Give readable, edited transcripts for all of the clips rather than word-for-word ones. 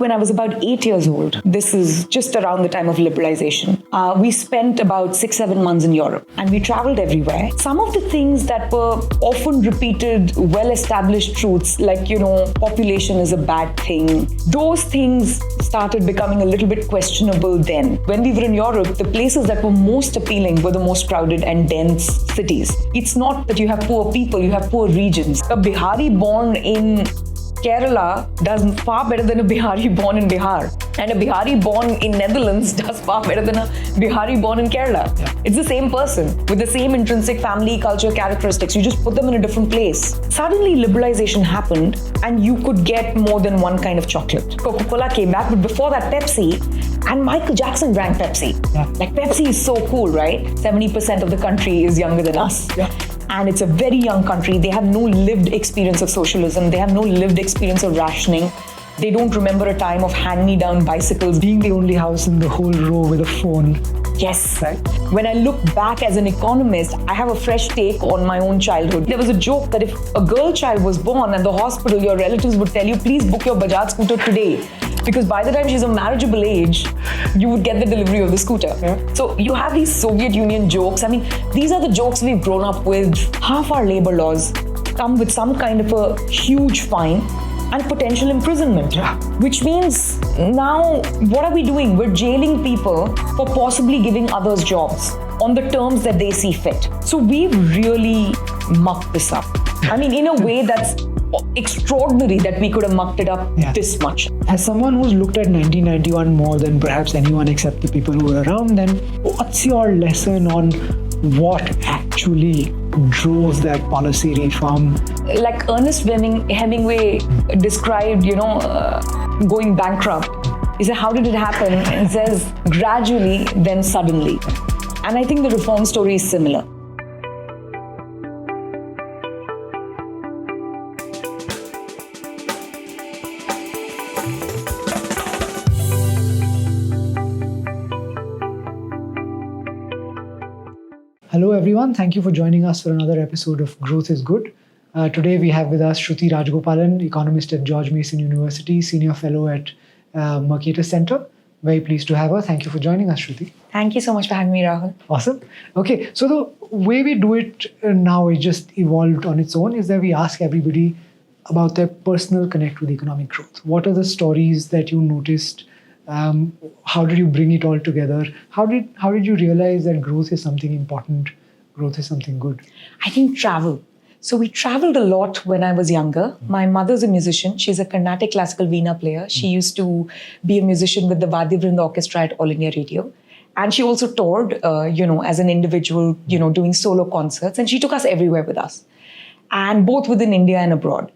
When I was about 8 years old, this is just around the time of liberalization, we spent about 6-7 months in Europe and we traveled everywhere. Some of the things that were often repeated, well-established truths like, population is a bad thing, those things started becoming a little bit questionable then. When we were in Europe, the places that were most appealing were the most crowded and dense cities. It's not that you have poor people, you have poor regions. A Bihari born in Kerala does far better than a Bihari born in Bihar. And a Bihari born in Netherlands does far better than a Bihari born in Kerala. Yeah. It's the same person with the same intrinsic family, culture, characteristics. You just put them in a different place. Suddenly, liberalization happened and you could get more than one kind of chocolate. Coca-Cola came back, but before that, Pepsi. And Michael Jackson drank Pepsi. Yeah. Like, Pepsi is so cool, right? 70% of the country is younger than us. Yeah. And it's a very young country. They have no lived experience of socialism. They have no lived experience of rationing. They don't remember a time of hand-me-down bicycles. Being the only house in the whole row with a phone. Yes. Right. When I look back as an economist, I have a fresh take on my own childhood. There was a joke that if a girl child was born at the hospital, your relatives would tell you, please book your Bajaj scooter today. Because by the time she's of marriageable age, you would get the delivery of the scooter. Yeah. So you have these Soviet Union jokes. I mean, these are the jokes we've grown up with. Half our labor laws come with some kind of a huge fine and potential imprisonment. Yeah. Which means now, what are we doing? We're jailing people for possibly giving others jobs on the terms that they see fit. So we've really mucked this up. I mean, in a way that's extraordinary that we could have mucked it up this much. As someone who's looked at 1991 more than perhaps anyone except the people who were around then, what's your lesson on what actually drove that policy reform? Like Ernest Hemingway described, going bankrupt. He said, how did it happen? And it says, gradually, then suddenly. And I think the reform story is similar. Hello everyone, thank you for joining us for another episode of Growth is Good. Today we have with us Shruti Rajagopalan, economist at George Mason University, senior fellow at Mercator Center. Very pleased to have her. Thank you for joining us, Shruti. Thank you so much for having me, Rahul. Awesome. Okay, so the way we do it now, it just evolved on its own, is that we ask everybody about their personal connect with economic growth. What are the stories that you noticed? How did you bring it all together? How did you realize that growth is something important, growth is something good? I think travel. So we traveled a lot when I was younger. My mother's a musician. She's a Carnatic classical veena player. She used to be a musician with the Vadya Vrinda Orchestra at All India Radio. And she also toured, as an individual, doing solo concerts. And she took us everywhere with us. And both within India and abroad.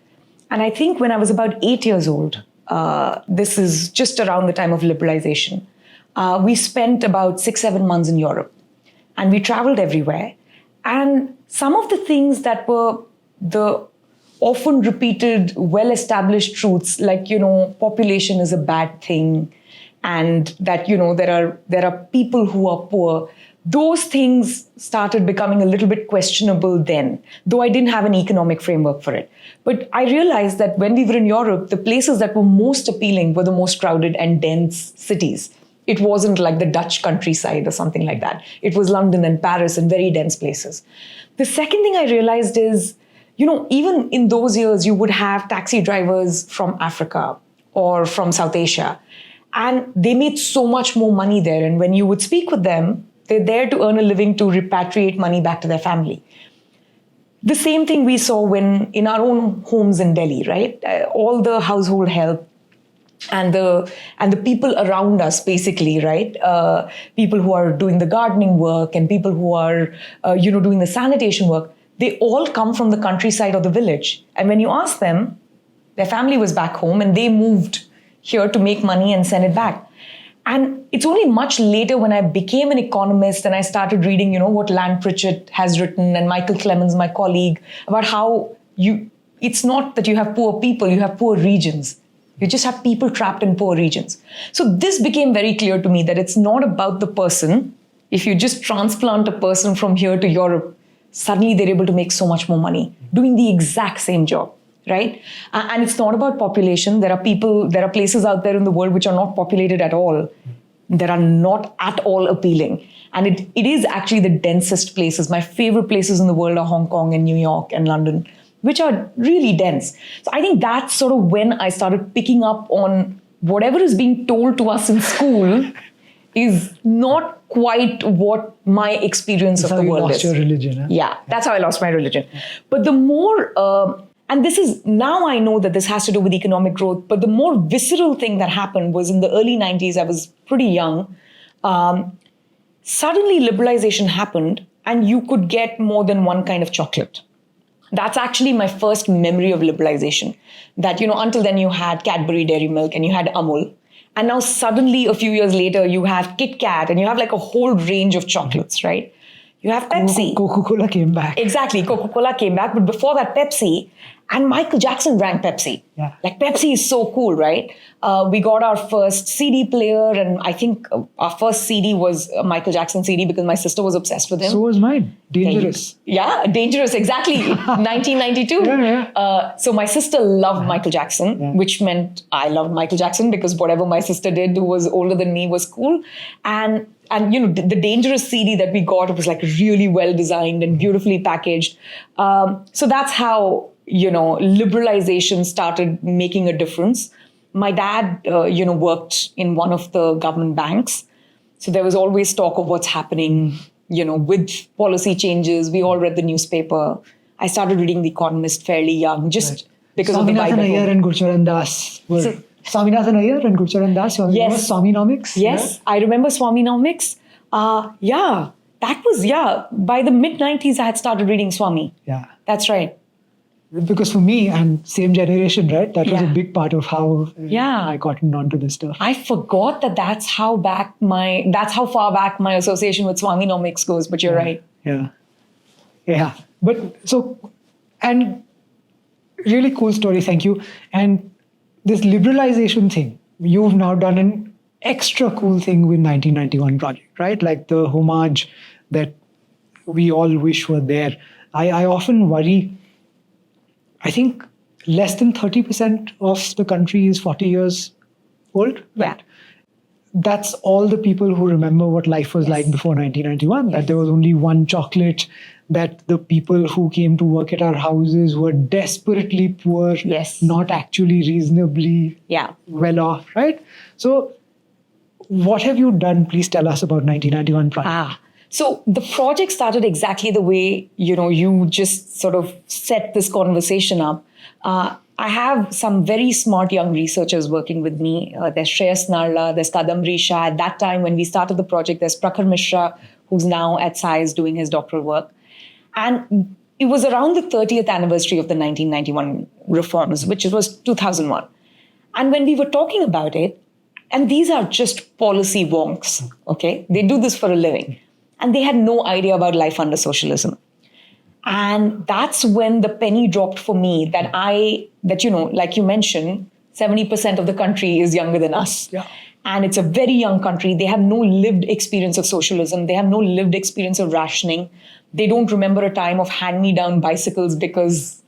And I think when I was about 8 years old, this is just around the time of liberalization, we spent about 6-7 months in Europe. And we traveled everywhere. And some of the things that were the often repeated, well-established truths, like, population is a bad thing, and that, there are people who are poor, those things started becoming a little bit questionable then, though I didn't have an economic framework for it. But I realized that when we were in Europe, the places that were most appealing were the most crowded and dense cities. It wasn't like the Dutch countryside or something like that. It was London and Paris and very dense places. The second thing I realized is, even in those years, you would have taxi drivers from Africa or from South Asia, and they made so much more money there. And when you would speak with them, they're there to earn a living, to repatriate money back to their family. The same thing we saw when in our own homes in Delhi, right? All the household help and the people around us, basically, right? People who are doing the gardening work and people who are, doing the sanitation work, they all come from the countryside or the village. And when you ask them, their family was back home and they moved here to make money and send it back. And it's only much later when I became an economist and I started reading, what Land Pritchett has written and Michael Clemens, my colleague, about how it's not that you have poor people, you have poor regions. You just have people trapped in poor regions. So this became very clear to me that it's not about the person. If you just transplant a person from here to Europe, suddenly they're able to make so much more money doing the exact same job. right? And it's not about population. There are places out there in the world which are not populated at all, that are not at all appealing. And it is actually the densest places. My favorite places in the world are Hong Kong and New York and London, which are really dense. So I think that's sort of when I started picking up on whatever is being told to us in school is not quite what my experience That's of how the you world lost is. your religion. Huh? Yeah, that's how I lost my religion. But the more, and this is, now I know that this has to do with economic growth, but the more visceral thing that happened was in the early 90s, I was pretty young. Suddenly liberalization happened and you could get more than one kind of chocolate. That's actually my first memory of liberalization. That, until then you had Cadbury Dairy Milk and you had Amul. And now suddenly a few years later, you have Kit Kat and you have like a whole range of chocolates, right? You have Pepsi. Coca-Cola came back. Exactly. Coca-Cola came back. But before that, Pepsi. And Michael Jackson drank Pepsi. Yeah. Like Pepsi is so cool, right? We got our first CD player. And I think our first CD was a Michael Jackson CD because my sister was obsessed with him. So was mine. Dangerous. Yeah, Dangerous. Exactly. 1992. Yeah. So my sister loved Michael Jackson, which meant I loved Michael Jackson because whatever my sister did who was older than me was cool. And the Dangerous CD that we got was like really well designed and beautifully packaged. So that's how, liberalization started making a difference. My dad, worked in one of the government banks. So there was always talk of what's happening, with policy changes. We all read the newspaper. I started reading The Economist fairly young, just because of the vibe. Swaminathan Iyer and Gurcharan Das were... Swaminathan Iyer and Gurcharan Das, you remember Swanomics? Yes, I remember Swanomics. That was, by the mid-90s, I had started reading Swami. Yeah. That's right. Because for me, and same generation, right? That was a big part of how I got onto this stuff. I forgot that's how far back my association with Swanomics goes, but you're right. Yeah. But and really cool story, thank you. And this liberalization thing, you've now done an extra cool thing with 1991 project, right? Like the homage that we all wish were there. I often worry, I think less than 30% of the country is 40 years old. Right? That's all the people who remember what life was like before 1991, that there was only one chocolate, that the people who came to work at our houses were desperately poor, not actually reasonably well off, right? So what have you done? Please tell us about 1991 project. So the project started exactly the way, you just sort of set this conversation up. I have some very smart young researchers working with me. There's Shreyas Narla, there's Kadamri Shah. At that time, when we started the project, there's Prakhar Mishra, who's now at SAIS doing his doctoral work. And it was around the 30th anniversary of the 1991 reforms, which was 2001. And when we were talking about it, and these are just policy wonks, okay? They do this for a living. And they had no idea about life under socialism. And that's when the penny dropped for me that like you mentioned, 70% of the country is younger than us. Yeah. And it's a very young country. They have no lived experience of socialism. They have no lived experience of rationing. They don't remember a time of hand-me-down bicycles because,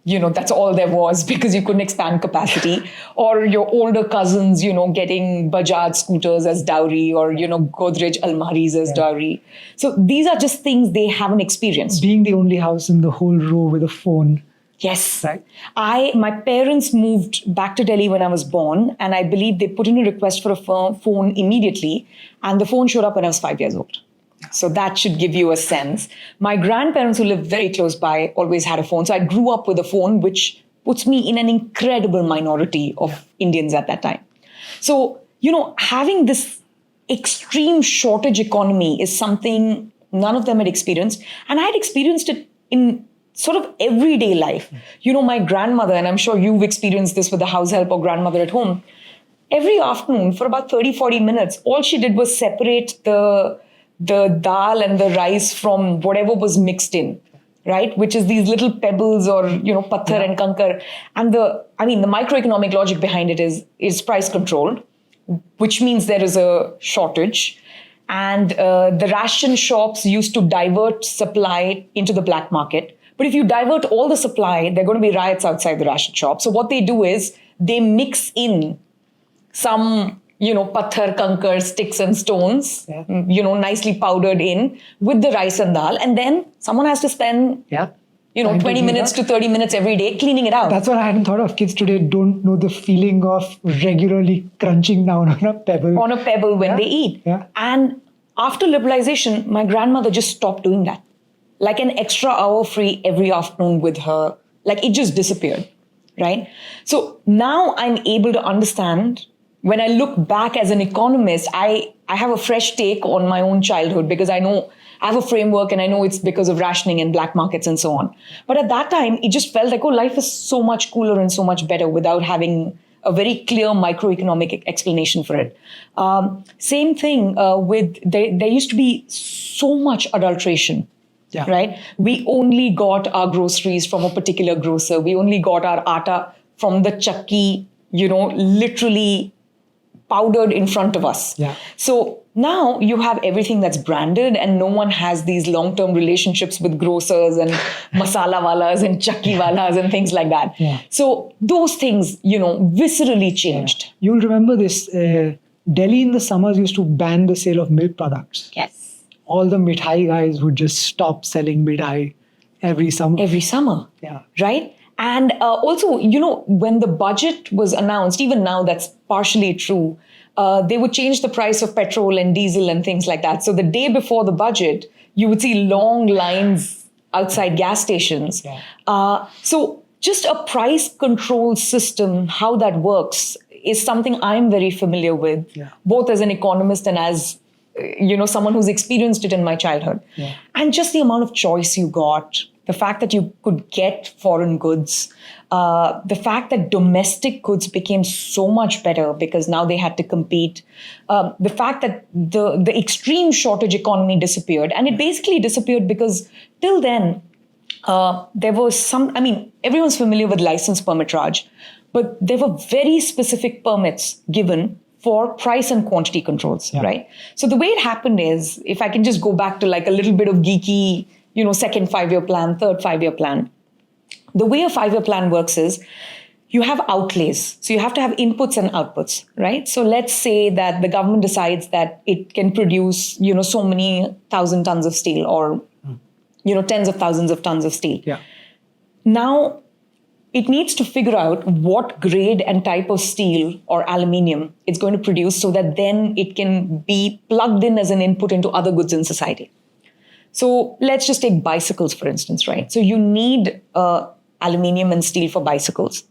that's all there was because you couldn't expand capacity. Or your older cousins, getting Bajaj scooters as dowry or, Godrej almaris as dowry. So these are just things they haven't experienced. Being the only house in the whole row with a phone. Yes. Right. My parents moved back to Delhi when I was born, and I believe they put in a request for a phone immediately, and the phone showed up when I was 5 years old. So that should give you a sense. My grandparents, who lived very close by, always had a phone. So I grew up with a phone, which puts me in an incredible minority of Indians at that time. So, having this extreme shortage economy is something none of them had experienced. And I had experienced it in sort of everyday life. My grandmother, and I'm sure you've experienced this with the house help or grandmother at home, every afternoon for about 30, 40 minutes, all she did was separate the dal and the rice from whatever was mixed in, right? Which is these little pebbles or, patthar and kankar. And the microeconomic logic behind it is price controlled, which means there is a shortage. And the ration shops used to divert supply into the black market But if you divert all the supply, there are going to be riots outside the ration shop. So what they do is they mix in some, patthar, kankar, sticks and stones, nicely powdered in with the rice and dal. And then someone has to spend, 20 minutes to 30 minutes every day cleaning it out. That's what I hadn't thought of. Kids today don't know the feeling of regularly crunching down on a pebble. On a pebble when they eat. Yeah. And after liberalization, my grandmother just stopped doing that. Like an extra hour free every afternoon with her. Like it just disappeared, right? So now I'm able to understand. When I look back as an economist, I have a fresh take on my own childhood because I know I have a framework and I know it's because of rationing and black markets and so on. But at that time, it just felt like, life is so much cooler and so much better without having a very clear microeconomic explanation for it. Same thing there used to be so much adulteration. Yeah. Right? We only got our groceries from a particular grocer. We only got our atta from the chakki, literally powdered in front of us. Yeah. So now you have everything that's branded and no one has these long-term relationships with grocers and masala walas and chakki walas and things like that. Yeah. So those things, viscerally changed. Yeah. You'll remember this. Delhi in the summers used to ban the sale of milk products. Yes. All the mithai guys would just stop selling mithai every summer. Every summer. Yeah. Right? And also, when the budget was announced, even now that's partially true, they would change the price of petrol and diesel and things like that. So the day before the budget, you would see long lines outside gas stations. Yeah. So just a price control system, how that works, is something I'm very familiar with, both as an economist and as someone who's experienced it in my childhood. Yeah. And just the amount of choice you got, the fact that you could get foreign goods, the fact that domestic goods became so much better because now they had to compete, the fact that the extreme shortage economy disappeared. And it basically disappeared because till then, there was everyone's familiar with license permit Raj, but there were very specific permits given for price and quantity controls, right? So the way it happened is, if I can just go back to like a little bit of geeky, second 5-year plan, third 5-year plan. The way a 5-year plan works is you have outlays. So you have to have inputs and outputs, right? So let's say that the government decides that it can produce, so many 1,000 tons of steel or, tens of thousands of tons of steel. Yeah. Now, it needs to figure out what grade and type of steel or aluminium it's going to produce so that then it can be plugged in as an input into other goods in society. So let's just take bicycles, for instance, right? So you need aluminium and steel for bicycles.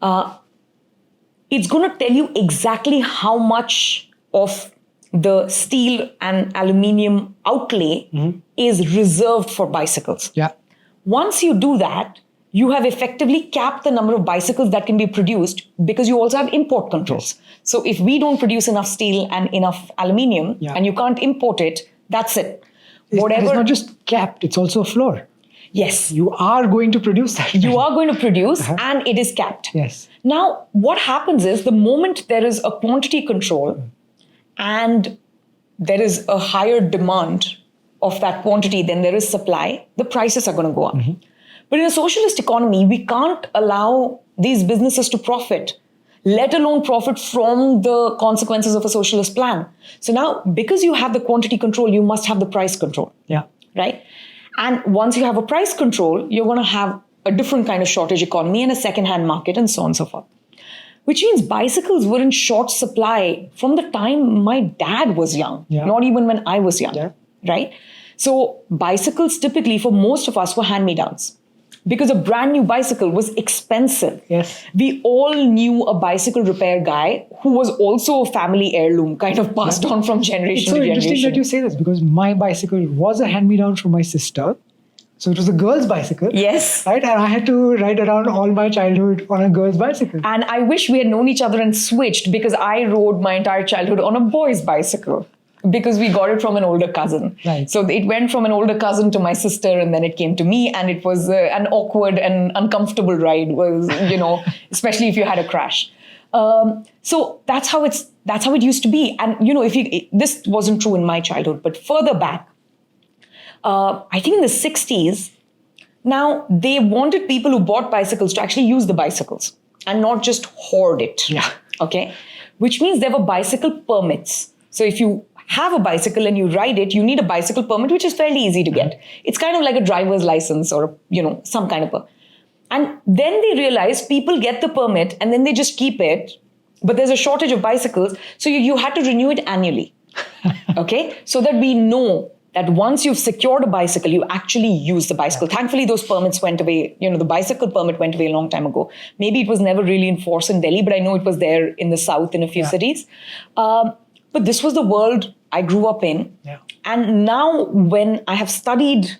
It's going to tell you exactly how much of the steel and aluminium outlay is reserved for bicycles. Yeah. Once you do that, you have effectively capped the number of bicycles that can be produced because you also have import controls. So if we don't produce enough steel and enough aluminium and you can't import it, that's it. It's not just capped, it's also a floor. Yes. You are going to produce that. You are going to produce and it is capped. Yes. Now, what happens is the moment there is a quantity control and there is a higher demand of that quantity than there is supply, the prices are going to go up. But in a socialist economy, we can't allow these businesses to profit, let alone profit from the consequences of a socialist plan. So now, because you have the quantity control, you must have the price control. Yeah. Right? And once you have a price control, you're going to have a different kind of shortage economy and a second-hand market and so on and so forth. Which means bicycles were in short supply from the time my dad was young, not even when I was young, right? So bicycles typically for most of us were hand-me-downs. Because a brand new bicycle was expensive. Yes. We all knew a bicycle repair guy who was also a family heirloom, kind of passed on from generation to generation. It's so interesting that you say this because my bicycle was a hand-me-down from my sister. So it was a girl's bicycle. Yes. Right? And I had to ride around all my childhood on a girl's bicycle. And I wish we had known each other and switched because I rode my entire childhood on a boy's bicycle. Because we got it from an older cousin. Right. So it went from an older cousin to my sister and then it came to me and it was an awkward and uncomfortable ride, especially if you had a crash. So that's how it used to be. And, this wasn't true in my childhood, but further back, I think in the 60s, Now, they wanted people who bought bicycles to actually use the bicycles and not just hoard it. Yeah. Okay. Which means there were bicycle permits. So if you have a bicycle and you ride it, you need a bicycle permit, which is fairly easy to get. It's kind of like a driver's license or, some kind of And then they realized people get the permit and then they just keep it. But there's a shortage of bicycles. So you had to renew it annually. Okay. So that we know that once you've secured a bicycle, you actually use the bicycle. Thankfully, those permits went away. The bicycle permit went away a long time ago. Maybe it was never really enforced in Delhi, but I know it was there in the south in a few cities. But this was the world I grew up in. Yeah. And now when I have studied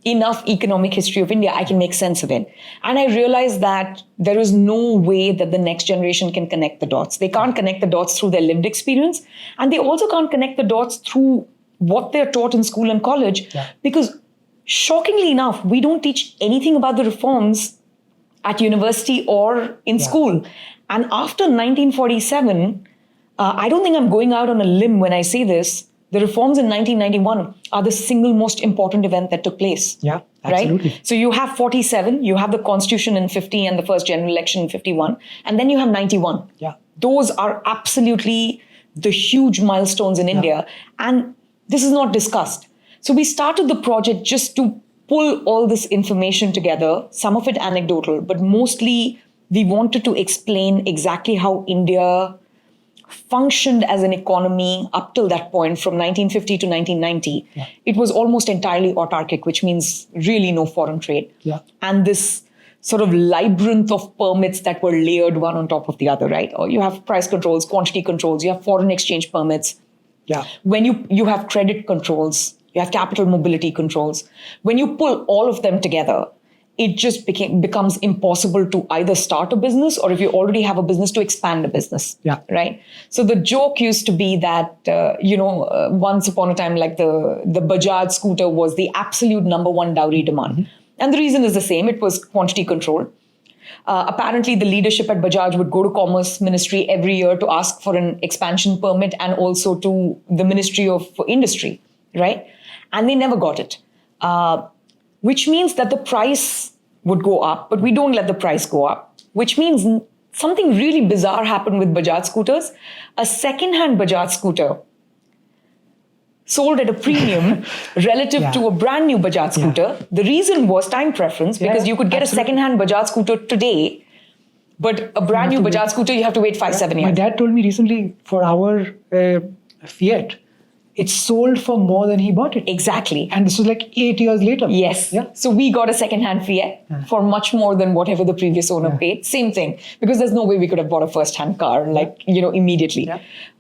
enough economic history of India, I can make sense of it. And I realized that there is no way that the next generation can connect the dots. They can't connect the dots through their lived experience. And they also can't connect the dots through what they're taught in school and college. Yeah. Because shockingly enough, we don't teach anything about the reforms at university or in school. And after 1947, I don't think I'm going out on a limb when I say this, the reforms in 1991 are the single most important event that took place. Yeah, absolutely. Right? So you have 47, you have the constitution in 50 and the first general election in 51, and then you have 91. Yeah. Those are absolutely the huge milestones in India. And this is not discussed. So we started the project just to pull all this information together, some of it anecdotal, but mostly we wanted to explain exactly how India functioned as an economy up till that point from 1950 to 1990. Yeah. It was almost entirely autarkic, which means really no foreign trade. Yeah. And this sort of labyrinth of permits that were layered one on top of the other, right? Or you have price controls, quantity controls, you have foreign exchange permits. Yeah. When you have credit controls, you have capital mobility controls. When you pull all of them together, it just becomes impossible to either start a business or if you already have a business to expand a business. Yeah. Right. So the joke used to be that, once upon a time, like the Bajaj scooter was the absolute number one dowry demand. Mm-hmm. And the reason is the same. It was quantity control. Apparently, the leadership at Bajaj would go to Commerce Ministry every year to ask for an expansion permit and also to the Ministry of Industry, right? And they never got it, which means that the price would go up, but we don't let the price go up, which means something really bizarre happened with Bajaj scooters. A second-hand Bajaj scooter sold at a premium relative to a brand new Bajaj scooter. Yeah. The reason was time preference, because you could get a second-hand Bajaj scooter today, but a brand new Bajaj scooter, you have to wait 5-7 years. My dad told me recently for our Fiat, it sold for more than he bought it. Exactly. And this was like 8 years later. Yes. Yeah. So we got a second-hand Fiat for much more than whatever the previous owner paid. Same thing. Because there's no way we could have bought a first-hand car, immediately.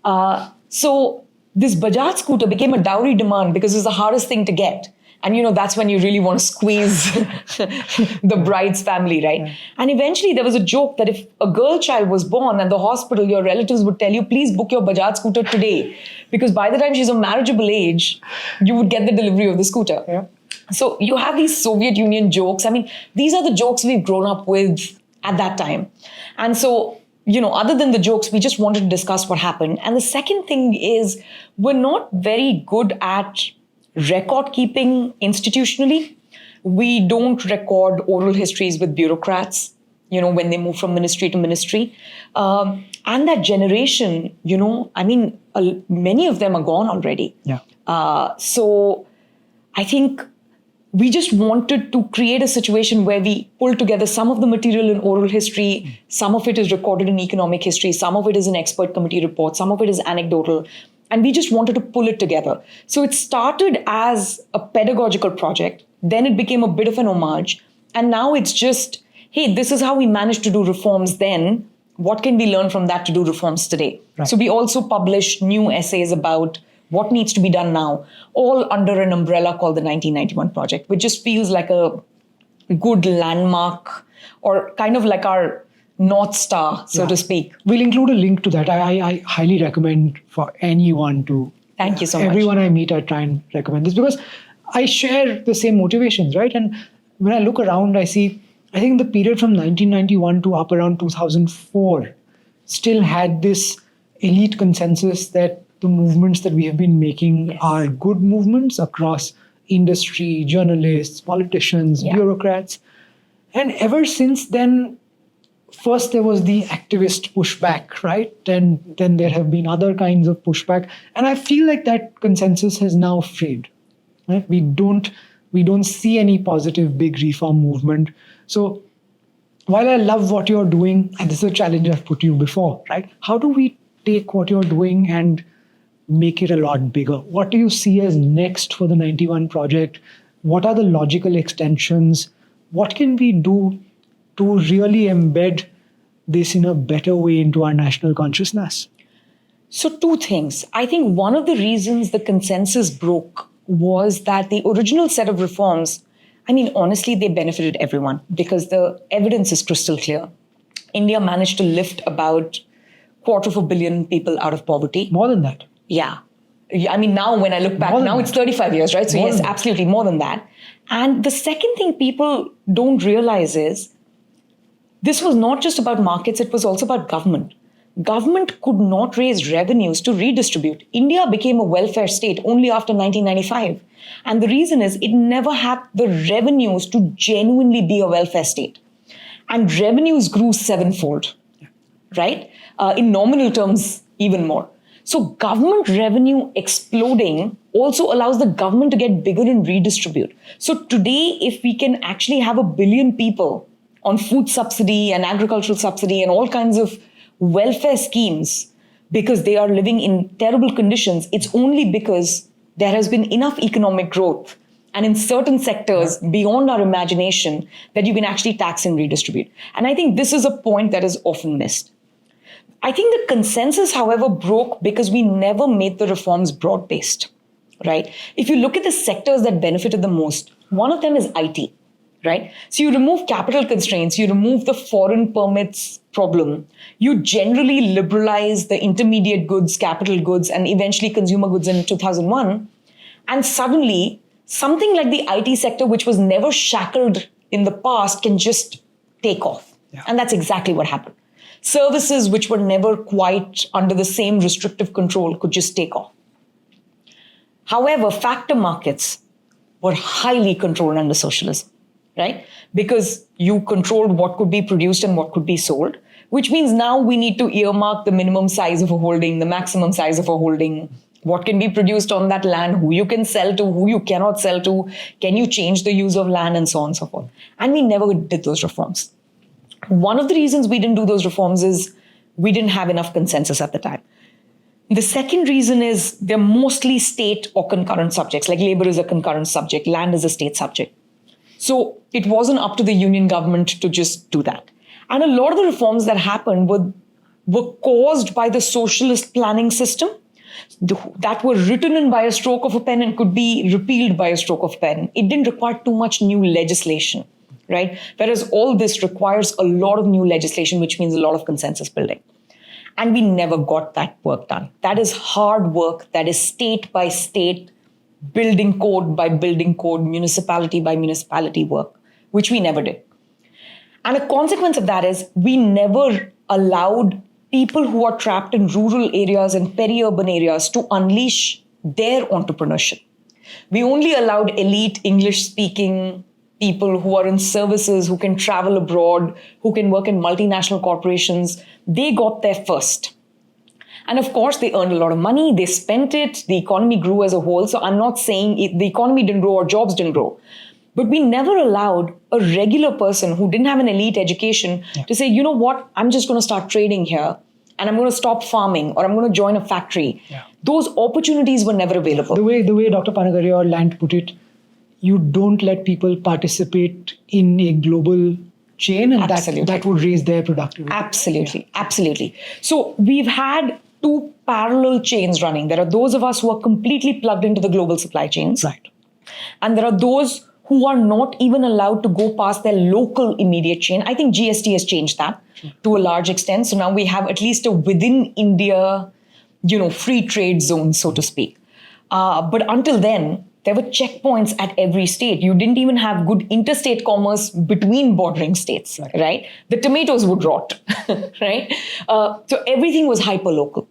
Yeah. So this Bajaj scooter became a dowry demand because it was the hardest thing to get. And, that's when you really want to squeeze the bride's family, right? Yeah. And eventually there was a joke that if a girl child was born at the hospital, your relatives would tell you, please book your Bajaj scooter today. Because by the time she's of marriageable age, you would get the delivery of the scooter. Yeah. So you have these Soviet Union jokes. I mean, these are the jokes we've grown up with at that time. And so, other than the jokes, we just wanted to discuss what happened. And the second thing is we're not very good at record keeping institutionally. We don't record oral histories with bureaucrats, when they move from ministry to ministry. And that generation, many of them are gone already. Yeah. So I think we just wanted to create a situation where we pull together some of the material in oral history, some of it is recorded in economic history, some of it is in expert committee reports, some of it is anecdotal. And we just wanted to pull it together. So it started as a pedagogical project. Then it became a bit of an homage. And now it's just, hey, this is how we managed to do reforms then. What can we learn from that to do reforms today? Right. So we also publish new essays about what needs to be done now, all under an umbrella called the 1991 Project, which just feels like a good landmark or kind of like our North Star, so to speak. We'll include a link to that. I highly recommend for anyone to. Thank you so much. Everyone I meet, I try and recommend this because I share the same motivations, right? And when I look around, I think the period from 1991 to up around 2004 still had this elite consensus that the movements that we have been making are good movements across industry, journalists, politicians, bureaucrats. And ever since then, first there was the activist pushback, right? And then there have been other kinds of pushback. And I feel like that consensus has now frayed. Right? We don't see any positive big reform movement. So while I love what you're doing, and this is a challenge I've put you before, right? How do we take what you're doing and make it a lot bigger? What do you see as next for the 91 project? What are the logical extensions? What can we do to really embed this in a better way into our national consciousness? So two things. I think one of the reasons the consensus broke was that the original set of reforms, I mean, honestly, they benefited everyone because the evidence is crystal clear. India managed to lift about 250 million people out of poverty. More than that. Yeah. I mean, now when I look back, now it's 35 years, right? So yes, absolutely more than that. And the second thing people don't realize is this was not just about markets, it was also about government. Government could not raise revenues to redistribute. India became a welfare state only after 1995. And the reason is it never had the revenues to genuinely be a welfare state. And revenues grew sevenfold, right? In nominal terms, even more. So government revenue exploding also allows the government to get bigger and redistribute. So today, if we can actually have 1 billion people on food subsidy and agricultural subsidy and all kinds of welfare schemes because they are living in terrible conditions, it's only because there has been enough economic growth and in certain sectors beyond our imagination that you can actually tax and redistribute. And I think this is a point that is often missed. I think the consensus, however, broke because we never made the reforms broad-based, right? If you look at the sectors that benefited the most, one of them is IT, right? So you remove capital constraints, you remove the foreign permits problem, you generally liberalize the intermediate goods, capital goods, and eventually consumer goods in 2001. And suddenly, something like the IT sector, which was never shackled in the past, can just take off. Yeah. And that's exactly what happened. Services which were never quite under the same restrictive control could just take off. However, factor markets were highly controlled under socialism, right? Because you controlled what could be produced and what could be sold, which means now we need to earmark the minimum size of a holding, the maximum size of a holding, what can be produced on that land, who you can sell to, who you cannot sell to, can you change the use of land, and so on and so forth. And we never did those reforms. One of the reasons we didn't do those reforms is we didn't have enough consensus at the time. The second reason is they're mostly state or concurrent subjects, like labor is a concurrent subject, land is a state subject. So it wasn't up to the union government to just do that. And a lot of the reforms that happened were caused by the socialist planning system that were written in by a stroke of a pen and could be repealed by a stroke of a pen. It didn't require too much new legislation. Right? Whereas all this requires a lot of new legislation, which means a lot of consensus building. And we never got that work done. That is hard work. That is state by state, building code by building code, municipality by municipality work, which we never did. And a consequence of that is we never allowed people who are trapped in rural areas and peri-urban areas to unleash their entrepreneurship. We only allowed elite English-speaking people who are in services, who can travel abroad, who can work in multinational corporations. They got there first. And of course, they earned a lot of money. They spent it. The economy grew as a whole. So I'm not saying the economy didn't grow or jobs didn't grow. But we never allowed a regular person who didn't have an elite education to say, you know what, I'm just going to start trading here and I'm going to stop farming or I'm going to join a factory. Yeah. Those opportunities were never available. The way Dr. Panagaria or Land put it, you don't let people participate in a global chain, and that would raise their productivity. Absolutely. So we've had two parallel chains running. There are those of us who are completely plugged into the global supply chains. Right. And there are those who are not even allowed to go past their local immediate chain. I think GST has changed that to a large extent. So now we have at least a within India, free trade zone, so to speak. But until then, there were checkpoints at every state. You didn't even have good interstate commerce between bordering states, right? The tomatoes would rot, right? So everything was hyper-local.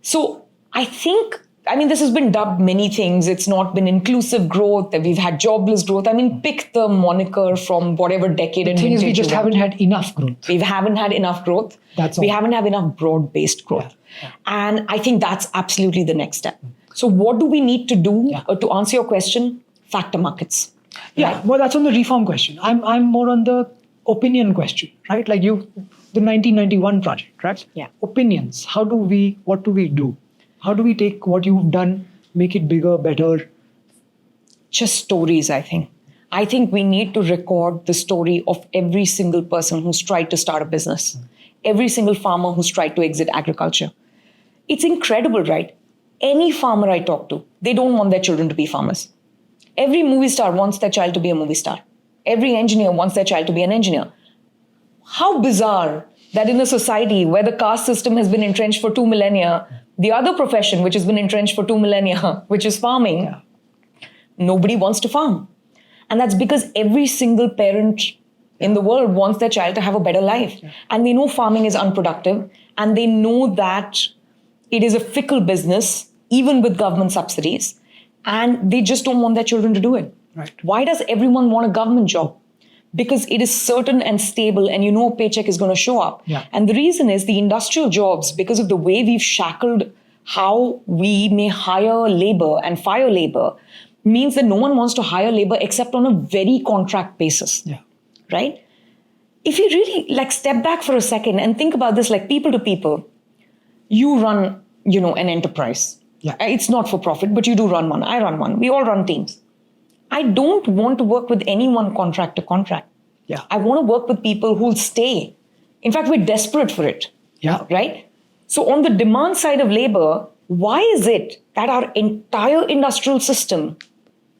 So I think I mean, this has been dubbed many things. It's not been inclusive growth. We've had jobless growth. I mean, pick the moniker from whatever decade and The thing is, we vintage just you want. haven't had enough growth. We haven't had enough growth. That's all. We haven't had enough broad-based growth. Yeah. And I think that's absolutely the next step. So what do we need to do to answer your question? Factor markets. Yeah, well, that's on the reform question. I'm more on the opinion question, right? Like the 1991 project, right? Yeah. Opinions. What do we do? How do we take what you've done, make it bigger, better? Just stories, I think. I think we need to record the story of every single person who's tried to start a business, every single farmer who's tried to exit agriculture. It's incredible, right? Any farmer I talk to, they don't want their children to be farmers. Every movie star wants their child to be a movie star. Every engineer wants their child to be an engineer. How bizarre that in a society where the caste system has been entrenched for 2 millennia, the other profession which has been entrenched for 2 millennia, which is farming, nobody wants to farm. And that's because every single parent in the world wants their child to have a better life. And they know farming is unproductive. And they know that it is a fickle business, even with government subsidies. And they just don't want their children to do it. Right. Why does everyone want a government job? Because it is certain and stable and you know a paycheck is going to show up. Yeah. And the reason is the industrial jobs, because of the way we've shackled how we may hire labor and fire labor, means that no one wants to hire labor except on a very contract basis. Yeah. Right? If you really step back for a second and think about this like people to people, you run, an enterprise. Yeah. It's not for profit, but you do run one. I run one. We all run teams. I don't want to work with anyone contract to contract. Yeah. I want to work with people who'll stay. In fact, we're desperate for it. Yeah. Right? So on the demand side of labor, why is it that our entire industrial system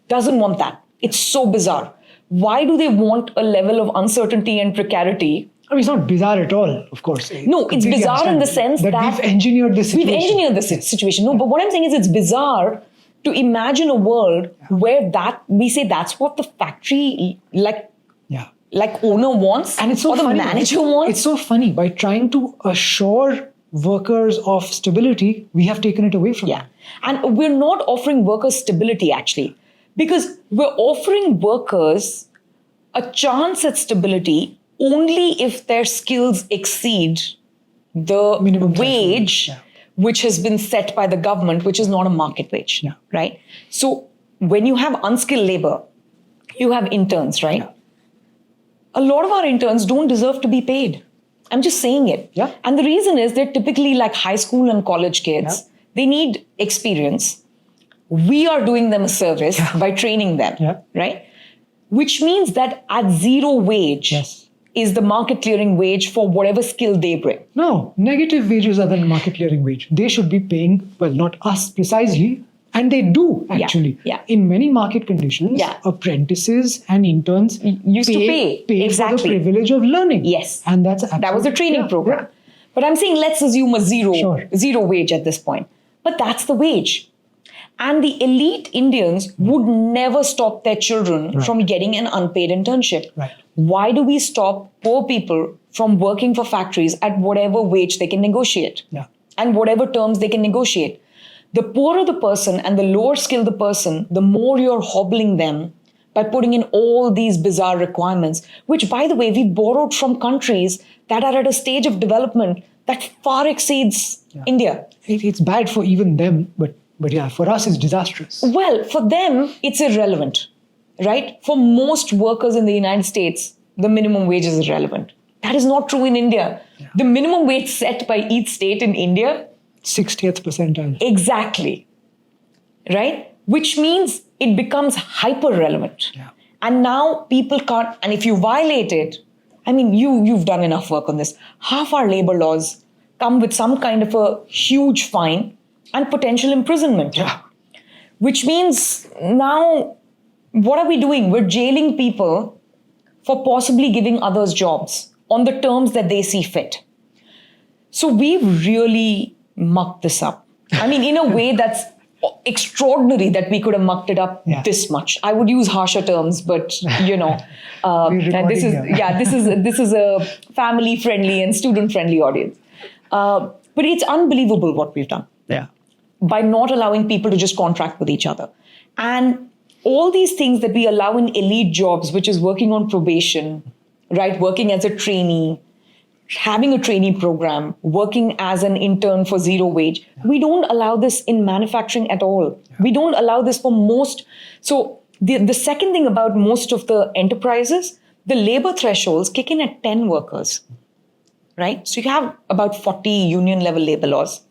doesn't want that? It's so bizarre. Why do they want a level of uncertainty and precarity? I mean, it's not bizarre at all, of course. No, it's bizarre in the sense that we've engineered this situation. We've engineered the situation. No, but what I'm saying is it's bizarre to imagine a world where we say that's what the factory owner wants, and it's so or the funny, manager wants. It's so funny. By trying to assure workers of stability, we have taken it away from them. And we're not offering workers stability, actually, because we're offering workers a chance at stability only if their skills exceed the minimum wage, which has been set by the government, which is not a market wage, right? So when you have unskilled labor, you have interns, right? Yeah. A lot of our interns don't deserve to be paid. I'm just saying it. Yeah. And the reason is they're typically like high school and college kids. Yeah. They need experience. We are doing them a service by training them, right? Which means that at zero wage is the market clearing wage for whatever skill they bring. No, negative wages are the market clearing wage. They should be paying, well, not us precisely, and they do actually. Yeah. In many market conditions, apprentices and interns used to pay for the privilege of learning. Yes. And that was a training program. Yeah. But I'm saying let's assume a zero wage at this point. But that's the wage. And the elite Indians would never stop their children from getting an unpaid internship. Right. Why do we stop poor people from working for factories at whatever wage they can negotiate? Yeah. And whatever terms they can negotiate? The poorer the person and the lower skilled the person, the more you're hobbling them by putting in all these bizarre requirements, which, by the way, we borrowed from countries that are at a stage of development that far exceeds India. It's bad for even them, but yeah, for us it's disastrous. Well, for them, it's irrelevant, right? For most workers in the United States, the minimum wage is irrelevant. That is not true in India. Yeah. The minimum wage set by each state in India, 60th percentile. Exactly. Right? Which means it becomes hyper relevant. Yeah. And now people can't, and if you violate it, I mean, you've done enough work on this. Half our labor laws come with some kind of a huge fine and potential imprisonment. Yeah. Which means now, what are we doing? We're jailing people for possibly giving others jobs on the terms that they see fit. So we've really mucked this up. I mean, in a way that's extraordinary that we could have mucked it up this much. I would use harsher terms, but and this is a family-friendly and student-friendly audience. But it's unbelievable what we've done. Yeah. by not allowing people to just contract with each other. And all these things that we allow in elite jobs, which is working on probation, right? Working as a trainee, having a trainee program, working as an intern for zero wage. We don't allow this in manufacturing at all. We don't allow this for most. So the second thing about most of the enterprises, the labor thresholds kick in at 10 workers, right? So you have about 40 union level labor laws.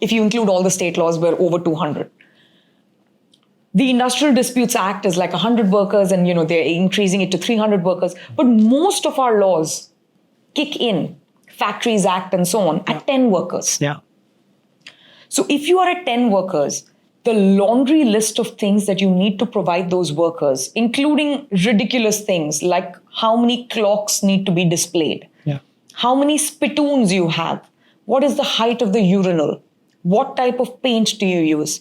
If you include all the state laws, we're over 200. The Industrial Disputes Act is like 100 workers and, they're increasing it to 300 workers. But most of our laws kick in, Factories Act and so on, at 10 workers. Yeah. So if you are at 10 workers, the laundry list of things that you need to provide those workers, including ridiculous things like how many clocks need to be displayed, how many spittoons you have, what is the height of the urinal, what type of paint do you use,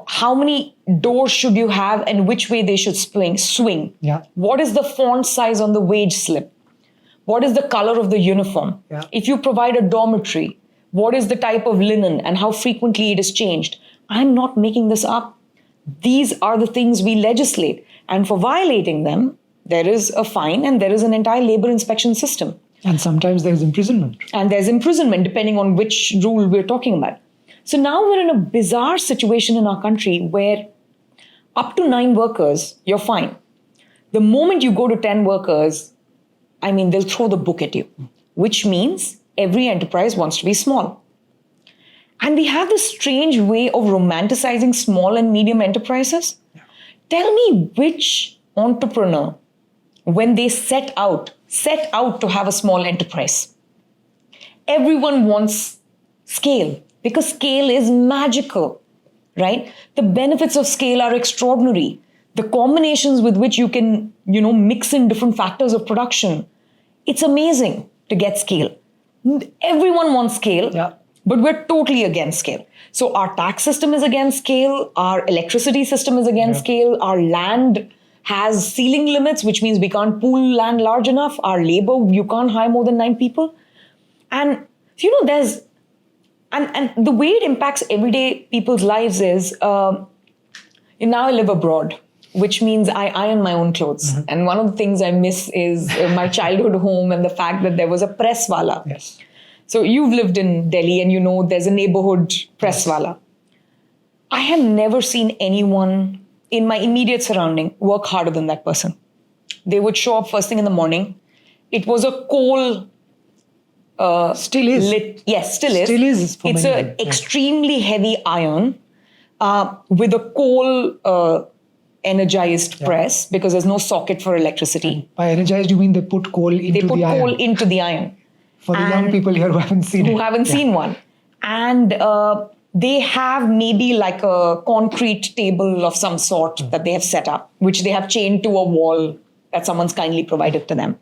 how many doors should you have and which way they should swing. What is the font size on the wage slip? What is the color of the uniform? If you provide a dormitory, what is the type of linen and how frequently it is changed? I'm not making this up. These are the things we legislate. And for violating them, there is a fine and there is an entire labor inspection system. And sometimes there's imprisonment. And there's imprisonment depending on which rule we're talking about. So now we're in a bizarre situation in our country where up to 9 workers, you're fine. The moment you go to 10 workers, they'll throw the book at you, which means every enterprise wants to be small. And we have this strange way of romanticizing small and medium enterprises. Tell me which entrepreneur, when they set out to have a small enterprise. Everyone wants scale because scale is magical, right? The benefits of scale are extraordinary. The combinations with which you can, mix in different factors of production. It's amazing to get scale. Everyone wants scale, but we're totally against scale. So our tax system is against scale. Our electricity system is against scale. Our land has ceiling limits, which means we can't pool land large enough. Our labor, you can't hire more than 9 people. And, there's, and the way it impacts everyday people's lives is, now I live abroad, which means I iron my own clothes. Mm-hmm. And one of the things I miss is my childhood home and the fact that there was a press wala. Yes. So you've lived in Delhi and there's a neighborhood press wala. I have never seen anyone in my immediate surrounding work harder than that person. They would show up first thing in the morning. It was a coal... still is. Yes, still is. Still is. It's an extremely heavy iron with a coal energized press because there's no socket for electricity. By energized, you mean they put coal into the iron? Coal into the iron. For the young people here who haven't seen it. Who haven't seen one. And they have maybe like a concrete table of some sort that they have set up, which they have chained to a wall that someone's kindly provided to them.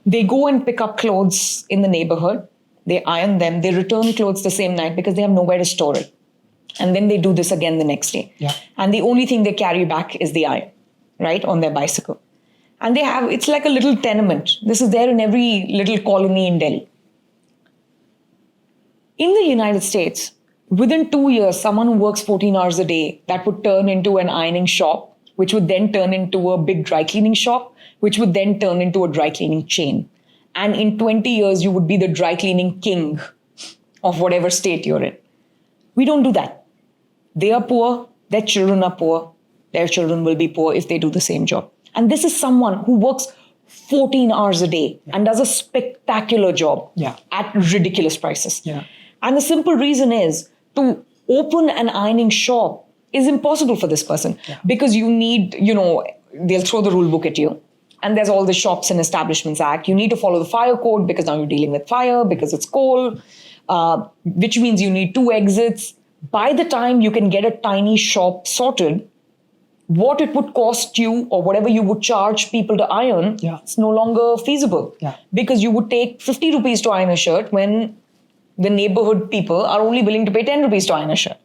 They go and pick up clothes in the neighborhood. They iron them. They return clothes the same night because they have nowhere to store it. And then they do this again the next day. And the only thing they carry back is the iron, right, on their bicycle. And it's like a little tenement. This is there in every little colony in Delhi. In the United States, within 2 years, someone who works 14 hours a day, that would turn into an ironing shop, which would then turn into a big dry cleaning shop, which would then turn into a dry cleaning chain. And in 20 years, you would be the dry cleaning king of whatever state you're in. We don't do that. They are poor. Their children are poor. Their children will be poor if they do the same job. And this is someone who works 14 hours a day and does a spectacular job at ridiculous prices. And the simple reason is to open an ironing shop is impossible for this person because you need, they'll throw the rule book at you. And there's all the Shops and Establishments Act. You need to follow the fire code because now you're dealing with fire because it's coal, which means you need 2 exits. By the time you can get a tiny shop sorted, what it would cost you or whatever you would charge people to iron, it's no longer feasible. Because you would take 50 rupees to iron a shirt when the neighborhood people are only willing to pay 10 rupees to iron a shirt.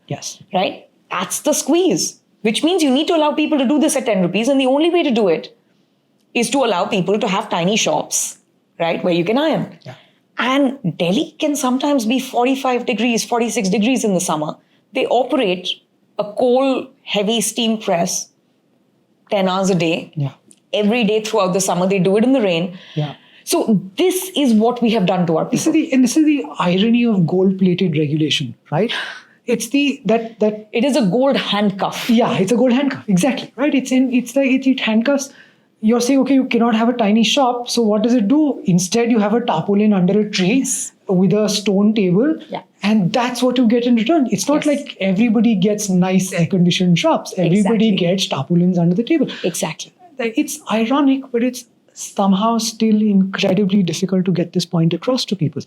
Right? That's the squeeze, which means you need to allow people to do this at 10 rupees. And the only way to do it is to allow people to have tiny shops, right, where you can iron. And Delhi can sometimes be 45 degrees, 46 degrees in the summer. they operate a coal-heavy steam press 10 hours a day. Yeah. Every day throughout the summer. They do it in the rain. Yeah. So this is what we have done to our people. This is the irony of gold-plated regulation, right? It's that It is a gold handcuff. Yeah, it's a gold handcuff. Exactly. Right. It handcuffs. You're saying, okay, you cannot have a tiny shop. So what does it do? Instead, you have a tarpaulin under a tree with a stone table. Yeah. And that's what you get in return. It's not like everybody gets nice air-conditioned shops. Everybody gets tarpaulins under the table. Exactly. It's ironic, but it's somehow still incredibly difficult to get this point across to people.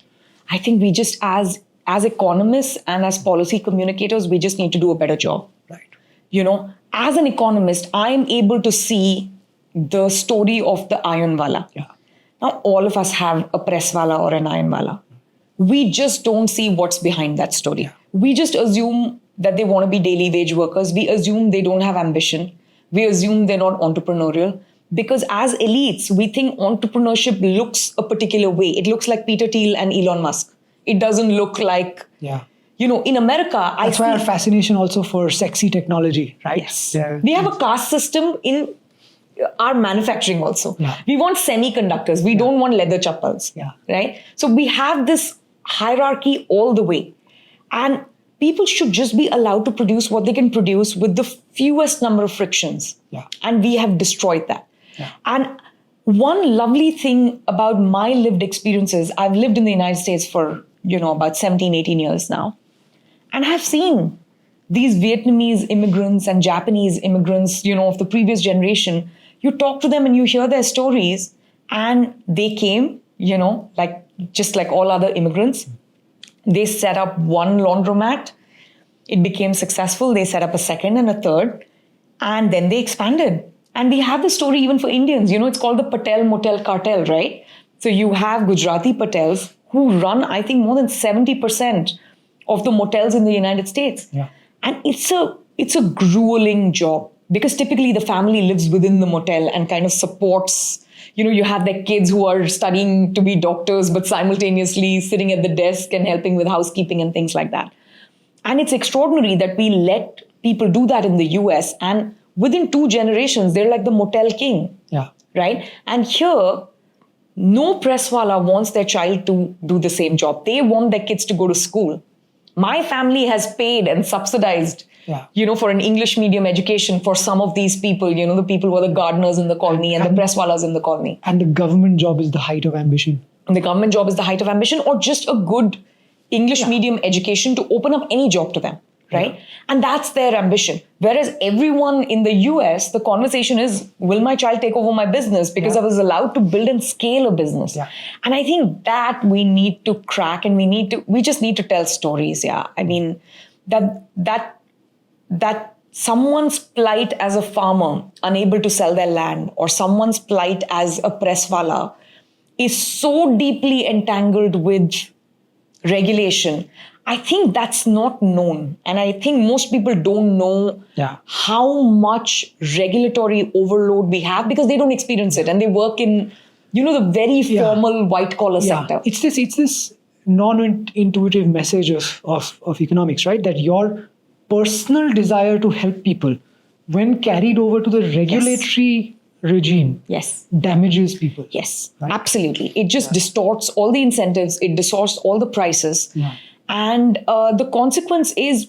I think we just, as economists and as policy communicators, we just need to do a better job. Right. As an economist, I am able to see the story of the iron wala. Yeah. Now, all of us have a press wala or an iron wala. We just don't see what's behind that story. Yeah. We just assume that they want to be daily wage workers. We assume they don't have ambition. We assume they're not entrepreneurial. Because as elites, we think entrepreneurship looks a particular way. It looks like Peter Thiel and Elon Musk. It doesn't look like, in America, That's why our fascination also for sexy technology, right? Yes. Yeah. We have a caste system in our manufacturing also. Yeah. We want semiconductors. We don't want leather chappals. Yeah. Right? So we have this hierarchy all the way. And people should just be allowed to produce what they can produce with the fewest number of frictions. Yeah. And we have destroyed that. Yeah. And one lovely thing about my lived experiences, I've lived in the United States for, about 17, 18 years now. And I've seen these Vietnamese immigrants and Japanese immigrants, of the previous generation. You talk to them and you hear their stories, and they came, just like all other immigrants. They set up one laundromat. It became successful. They set up a second and a third, and then they expanded. And we have the story even for Indians. It's called the Patel Motel Cartel, right? So you have Gujarati Patels who run, I think, more than 70% of the motels in the United States. Yeah. And it's a grueling job, because typically the family lives within the motel and kind of supports, you have their kids who are studying to be doctors, but simultaneously sitting at the desk and helping with housekeeping and things like that. And it's extraordinary that we let people do that in the US, and within 2 generations, they're like the motel king. Yeah. Right? And here, no presswala wants their child to do the same job. They want their kids to go to school. My family has paid and subsidized, for an English medium education for some of these people, the people who are the gardeners in the colony and the presswalas in the colony. And the government job is the height of ambition. And the government job is the height of ambition, or just a good English medium education to open up any job to them. Right? Yeah. And that's their ambition. Whereas everyone in the US, the conversation is, will my child take over my business? Because I was allowed to build and scale a business. Yeah. And I think that we need to crack, and we just need to tell stories. Yeah. I mean, that someone's plight as a farmer, unable to sell their land, or someone's plight as a presswala is so deeply entangled with regulation. I think that's not known. And I think most people don't know how much regulatory overload we have, because they don't experience it. And they work in, the very formal white collar sector. It's this non-intuitive message of economics, right? That your personal desire to help people, when carried over to the regulatory regime, damages people. Yes, right? Absolutely. It just distorts all the incentives. It distorts all the prices. Yeah. And the consequence is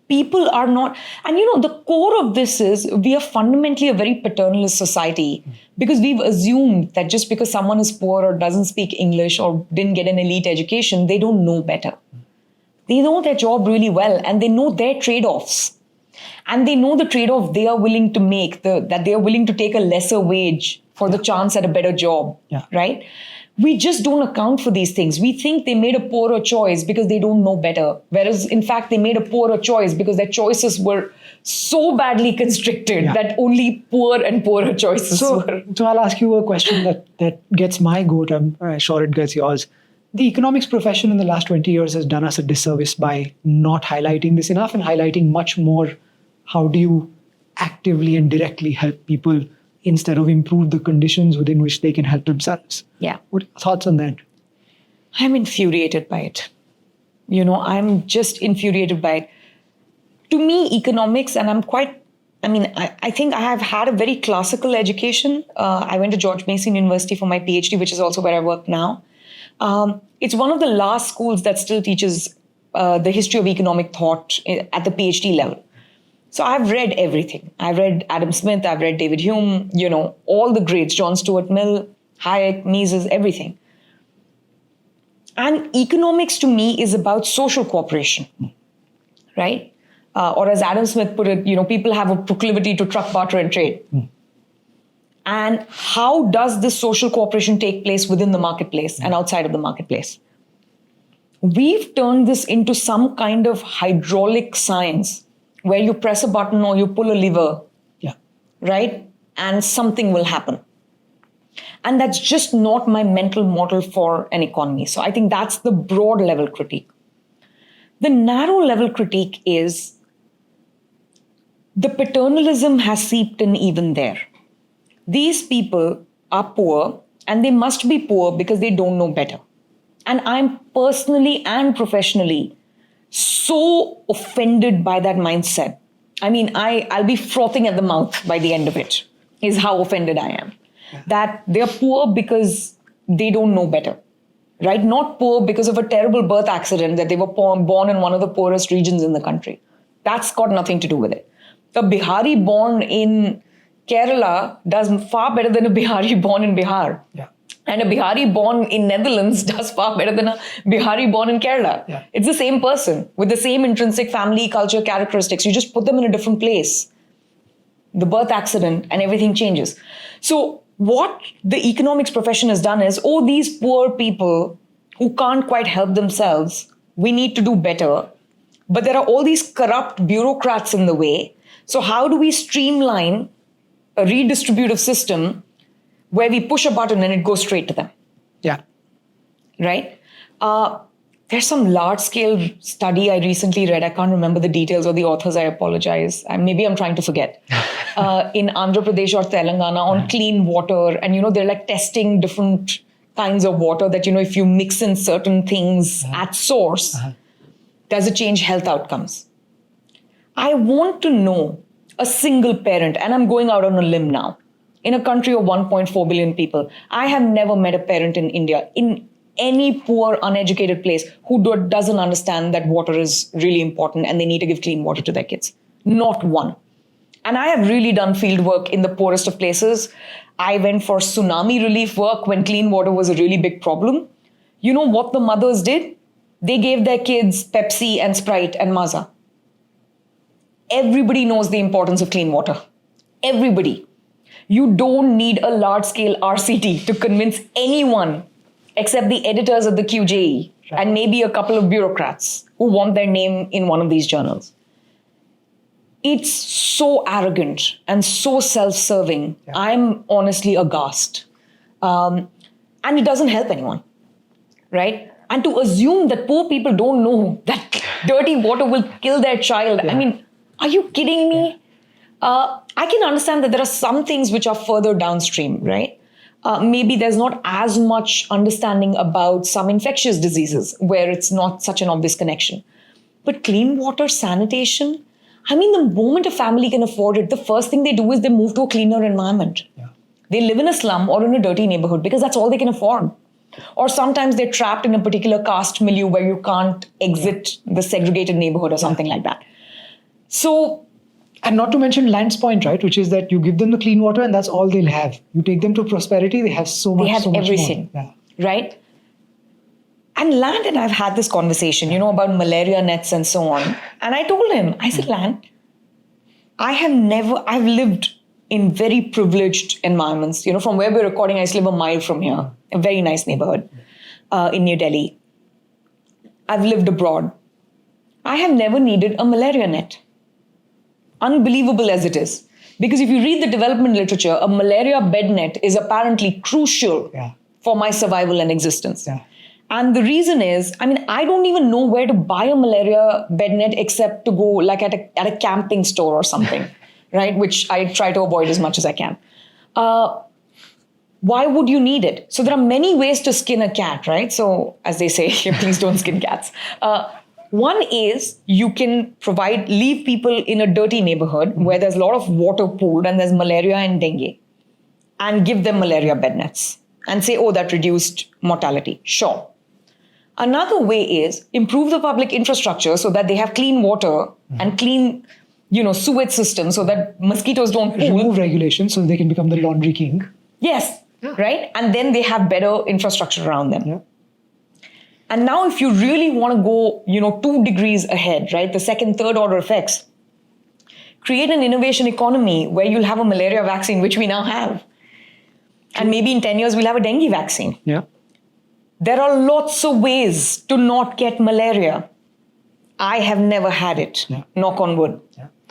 people are not, and the core of this is we are fundamentally a very paternalist society, because we've assumed that just because someone is poor or doesn't speak English or didn't get an elite education, they don't know better. They know their job really well, and they know their trade-offs. And they know the trade-off they are willing to make, that they are willing to take a lesser wage for the chance at a better job, right? We just don't account for these things. We think they made a poorer choice because they don't know better. Whereas, in fact, they made a poorer choice because their choices were so badly constricted that only poor and poorer choices were. So I'll ask you a question that gets my goat. I'm sure it gets yours. The economics profession in the last 20 years has done us a disservice by not highlighting this enough, and highlighting much more how do you actively and directly help people instead of improve the conditions within which they can help themselves. Yeah. What are your thoughts on that? I'm infuriated by it. I'm just infuriated by it. to me, economics, and I think I have had a very classical education. I went to George Mason University for my PhD, which is also where I work now. It's one of the last schools that still teaches the history of economic thought at the PhD level. So I've read everything. I've read Adam Smith, I've read David Hume, all the greats, John Stuart Mill, Hayek, Mises, everything. And economics to me is about social cooperation, right? Or as Adam Smith put it, people have a proclivity to truck, barter, and trade. And how does this social cooperation take place within the marketplace and outside of the marketplace? We've turned this into some kind of hydraulic science where you press a button or you pull a lever, right? And something will happen. And that's just not my mental model for an economy. So I think that's the broad level critique. The narrow level critique is the paternalism has seeped in even there. These people are poor, and they must be poor because they don't know better. And I'm personally and professionally so offended by that mindset. I mean, I'll be frothing at the mouth by the end of it, is how offended I am. That they're poor because they don't know better, right? Not poor because of a terrible birth accident that they were born in one of the poorest regions in the country. That's got nothing to do with it. A Bihari born in Kerala does far better than a Bihari born in Bihar. Yeah. And a Bihari born in Netherlands does far better than a Bihari born in Kerala. Yeah. It's the same person with the same intrinsic family, culture, characteristics. You just put them in a different place. The birth accident and everything changes. So what the economics profession has done is, these poor people who can't quite help themselves, we need to do better. But there are all these corrupt bureaucrats in the way. So how do we streamline a redistributive system where we push a button and it goes straight to them? Yeah. Right? There's some large-scale study I recently read. I can't remember the details or the authors. I apologize. Maybe I'm trying to forget. In Andhra Pradesh or Telangana on clean water. And, they're like testing different kinds of water that, if you mix in certain things at source, does it change health outcomes? I want to know a single parent, and I'm going out on a limb now, in a country of 1.4 billion people. I have never met a parent in India, in any poor, uneducated place, who doesn't understand that water is really important and they need to give clean water to their kids. Not one. And I have really done field work in the poorest of places. I went for tsunami relief work when clean water was a really big problem. You know what the mothers did? They gave their kids Pepsi and Sprite and Maaza. Everybody knows the importance of clean water. Everybody. You don't need a large-scale RCT to convince anyone except the editors of the QJE and maybe a couple of bureaucrats who want their name in one of these journals. It's so arrogant and so self-serving. Yeah. I'm honestly aghast. And it doesn't help anyone, right? And to assume that poor people don't know that dirty water will kill their child. Yeah. I mean, are you kidding me? I can understand that there are some things which are further downstream, right? Maybe there's not as much understanding about some infectious diseases where it's not such an obvious connection. But clean water, sanitation, I mean, the moment a family can afford it, the first thing they do is they move to a cleaner environment. Yeah. They live in a slum or in a dirty neighborhood because that's all they can afford. Or sometimes they're trapped in a particular caste milieu where you can't exit the segregated neighborhood or something like that. So, and not to mention land's point, right? Which is that you give them the clean water and that's all they'll have. You take them to prosperity, they have so much, they have so much everything, more. Yeah. Right? And Land and I've had this conversation, about malaria nets and so on. And I told him, I said, Land, I've lived in very privileged environments. From where we're recording, I used to live a mile from here, a very nice neighborhood in New Delhi. I've lived abroad. I have never needed a malaria net. Unbelievable as it is. Because if you read the development literature, a malaria bed net is apparently crucial for my survival and existence. Yeah. And the reason is, I don't even know where to buy a malaria bed net except to go like at a camping store or something, right? Which I try to avoid as much as I can. Why would you need it? So there are many ways to skin a cat, right? So as they say, please don't skin cats. One is you can leave people in a dirty neighborhood where there's a lot of water pooled and there's malaria and dengue, and give them malaria bed nets and say, oh, that reduced mortality. Sure. Another way is improve the public infrastructure so that they have clean water and clean, sewage systems so that mosquitoes don't pool. Remove regulation so they can become the laundry king. Yes, right? And then they have better infrastructure around them. Yeah. And now if you really want to go, 2 degrees ahead, right? The second, third order effects, create an innovation economy where you'll have a malaria vaccine, which we now have. And maybe in 10 years, we'll have a dengue vaccine. Yeah. There are lots of ways to not get malaria. I have never had it, knock on wood,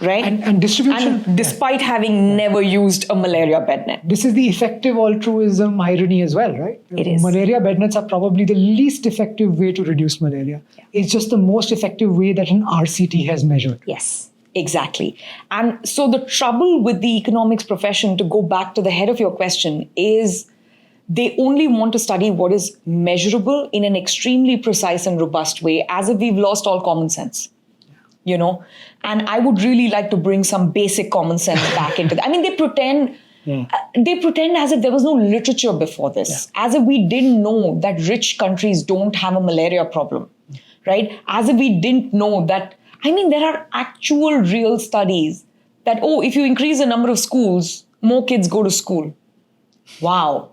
right? And distribution. And despite having never used a malaria bed net. This is the effective altruism irony as well, right? It is. Malaria bed nets are probably the least effective way to reduce malaria. Yeah. It's just the most effective way that an RCT has measured. Yes, exactly. And so the trouble with the economics profession, to go back to the head of your question, is they only want to study what is measurable in an extremely precise and robust way, as if we've lost all common sense. And I would really like to bring some basic common sense back into that. I mean, they pretend as if there was no literature before this, as if we didn't know that rich countries don't have a malaria problem, right? As if we didn't know that, there are actual real studies that, if you increase the number of schools, more kids go to school. Wow.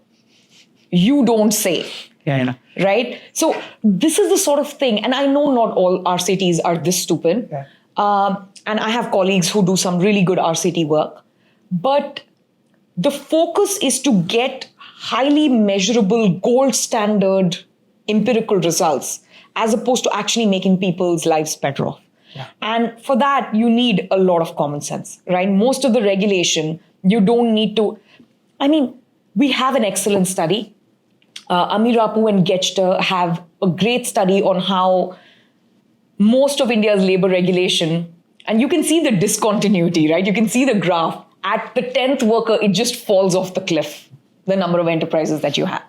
You don't say. Yeah. Right? So this is the sort of thing, and I know not all RCTs are this stupid. Yeah. And I have colleagues who do some really good RCT work. But the focus is to get highly measurable, gold standard empirical results, as opposed to actually making people's lives better off. Yeah. And for that, you need a lot of common sense, right? Most of the regulation, you don't need to. We have an excellent study. Amirapu and Getchter have a great study on how most of India's labor regulation, and you can see the discontinuity, right? You can see the graph. At the 10th worker, it just falls off the cliff, the number of enterprises that you have,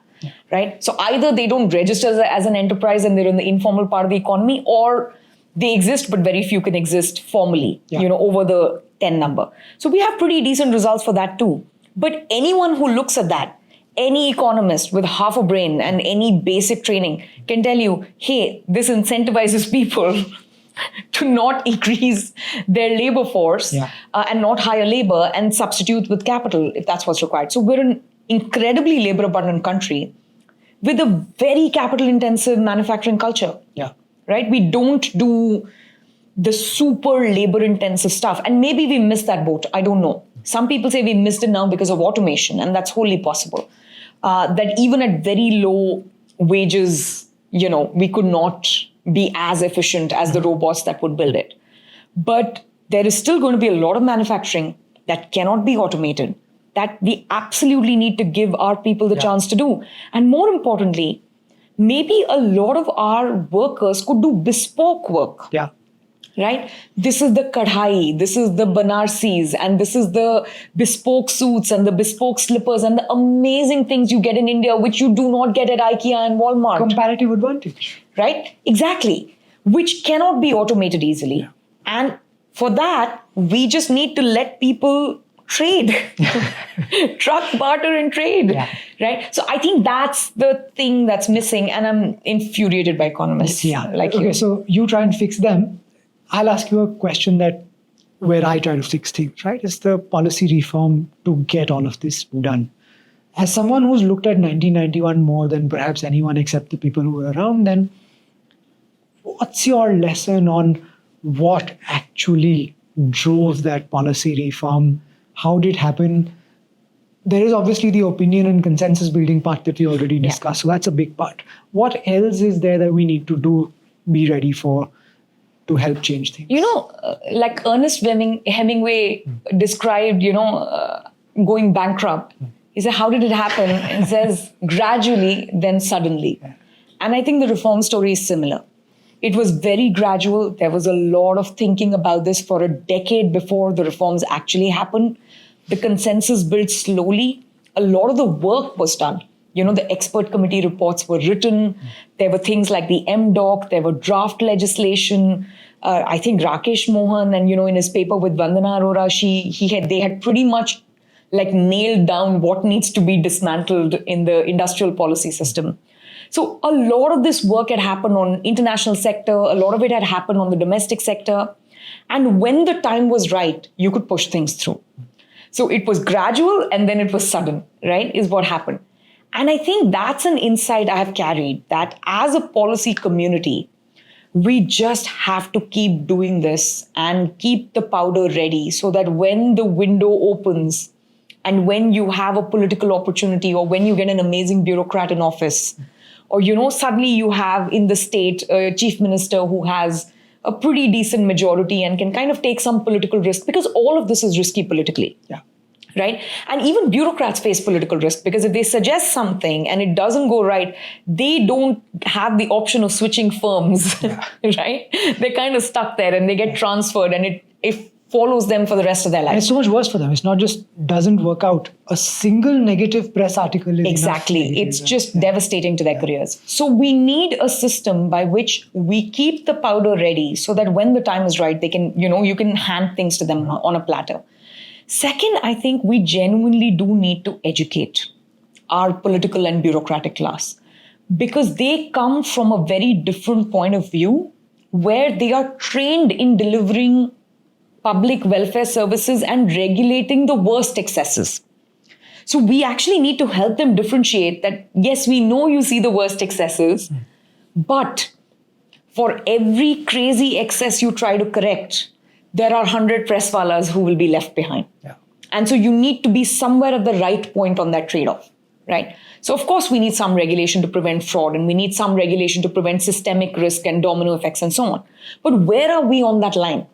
right? So either they don't register as an enterprise and they're in the informal part of the economy, or they exist, but very few can exist formally, over the 10 number. So we have pretty decent results for that too. But anyone who looks at that, any economist with half a brain and any basic training can tell you, hey, this incentivizes people to not increase their labor force and not hire labor and substitute with capital if that's what's required. So we're an incredibly labor abundant country with a very capital intensive manufacturing culture. Yeah. Right? We don't do the super labor intensive stuff. And maybe we missed that boat. I don't know. Some people say we missed it now because of automation, and that's wholly possible. That even at very low wages, we could not be as efficient as the robots that would build it. But there is still going to be a lot of manufacturing that cannot be automated, that we absolutely need to give our people the chance to do. And more importantly, maybe a lot of our workers could do bespoke work. Yeah. Right? This is the kadhai, this is the banarsis, and this is the bespoke suits and the bespoke slippers and the amazing things you get in India, which you do not get at IKEA and Walmart. Comparative advantage. Right? Exactly. Which cannot be automated easily. Yeah. And for that, we just need to let people trade. Truck, barter, and trade. Yeah. Right? So I think that's the thing that's missing, and I'm infuriated by economists like you. Okay, so you try and fix them. I'll ask you a question where I try to fix things, right? It's the policy reform to get all of this done. As someone who's looked at 1991 more than perhaps anyone except the people who were around then, what's your lesson on what actually drove that policy reform? How did it happen? There is obviously the opinion and consensus building part that we already discussed. So that's a big part. What else is there that we need to do, be ready for, to help change things? Like Ernest Hemingway described, going bankrupt. He said, how did it happen? And he says, gradually, then suddenly. Yeah. And I think the reform story is similar. It was very gradual. There was a lot of thinking about this for a decade before the reforms actually happened. The consensus built slowly. A lot of the work was done. The expert committee reports were written. There were things like the MDoc, there were draft legislation. I think Rakesh Mohan, and in his paper with Vandana Arora, they had pretty much like nailed down what needs to be dismantled in the industrial policy system. So a lot of this work had happened on international sector, a lot of it had happened on the domestic sector. And when the time was right, you could push things through. So it was gradual and then it was sudden, right, is what happened. And I think that's an insight I have carried, that as a policy community, we just have to keep doing this and keep the powder ready so that when the window opens and when you have a political opportunity or when you get an amazing bureaucrat in office, or, suddenly you have in the state a chief minister who has a pretty decent majority and can kind of take some political risk, because all of this is risky politically. Yeah. Right? And even bureaucrats face political risk, because if they suggest something and it doesn't go right, they don't have the option of switching firms, right? They're kind of stuck there and they get transferred, and it follows them for the rest of their life. And it's so much worse for them. It's not just doesn't work out. A single negative press article is exactly. It's just devastating to their careers. So we need a system by which we keep the powder ready so that when the time is right, they can, you can hand things to them on a platter. Second, I think we genuinely do need to educate our political and bureaucratic class, because they come from a very different point of view where they are trained in delivering public welfare services and regulating the worst excesses. So we actually need to help them differentiate that, yes, we know you see the worst excesses, but for every crazy excess you try to correct, there are 100 presswalas who will be left behind. Yeah. And so you need to be somewhere at the right point on that trade-off, right? So of course we need some regulation to prevent fraud, and we need some regulation to prevent systemic risk and domino effects and so on. But where are we on that line?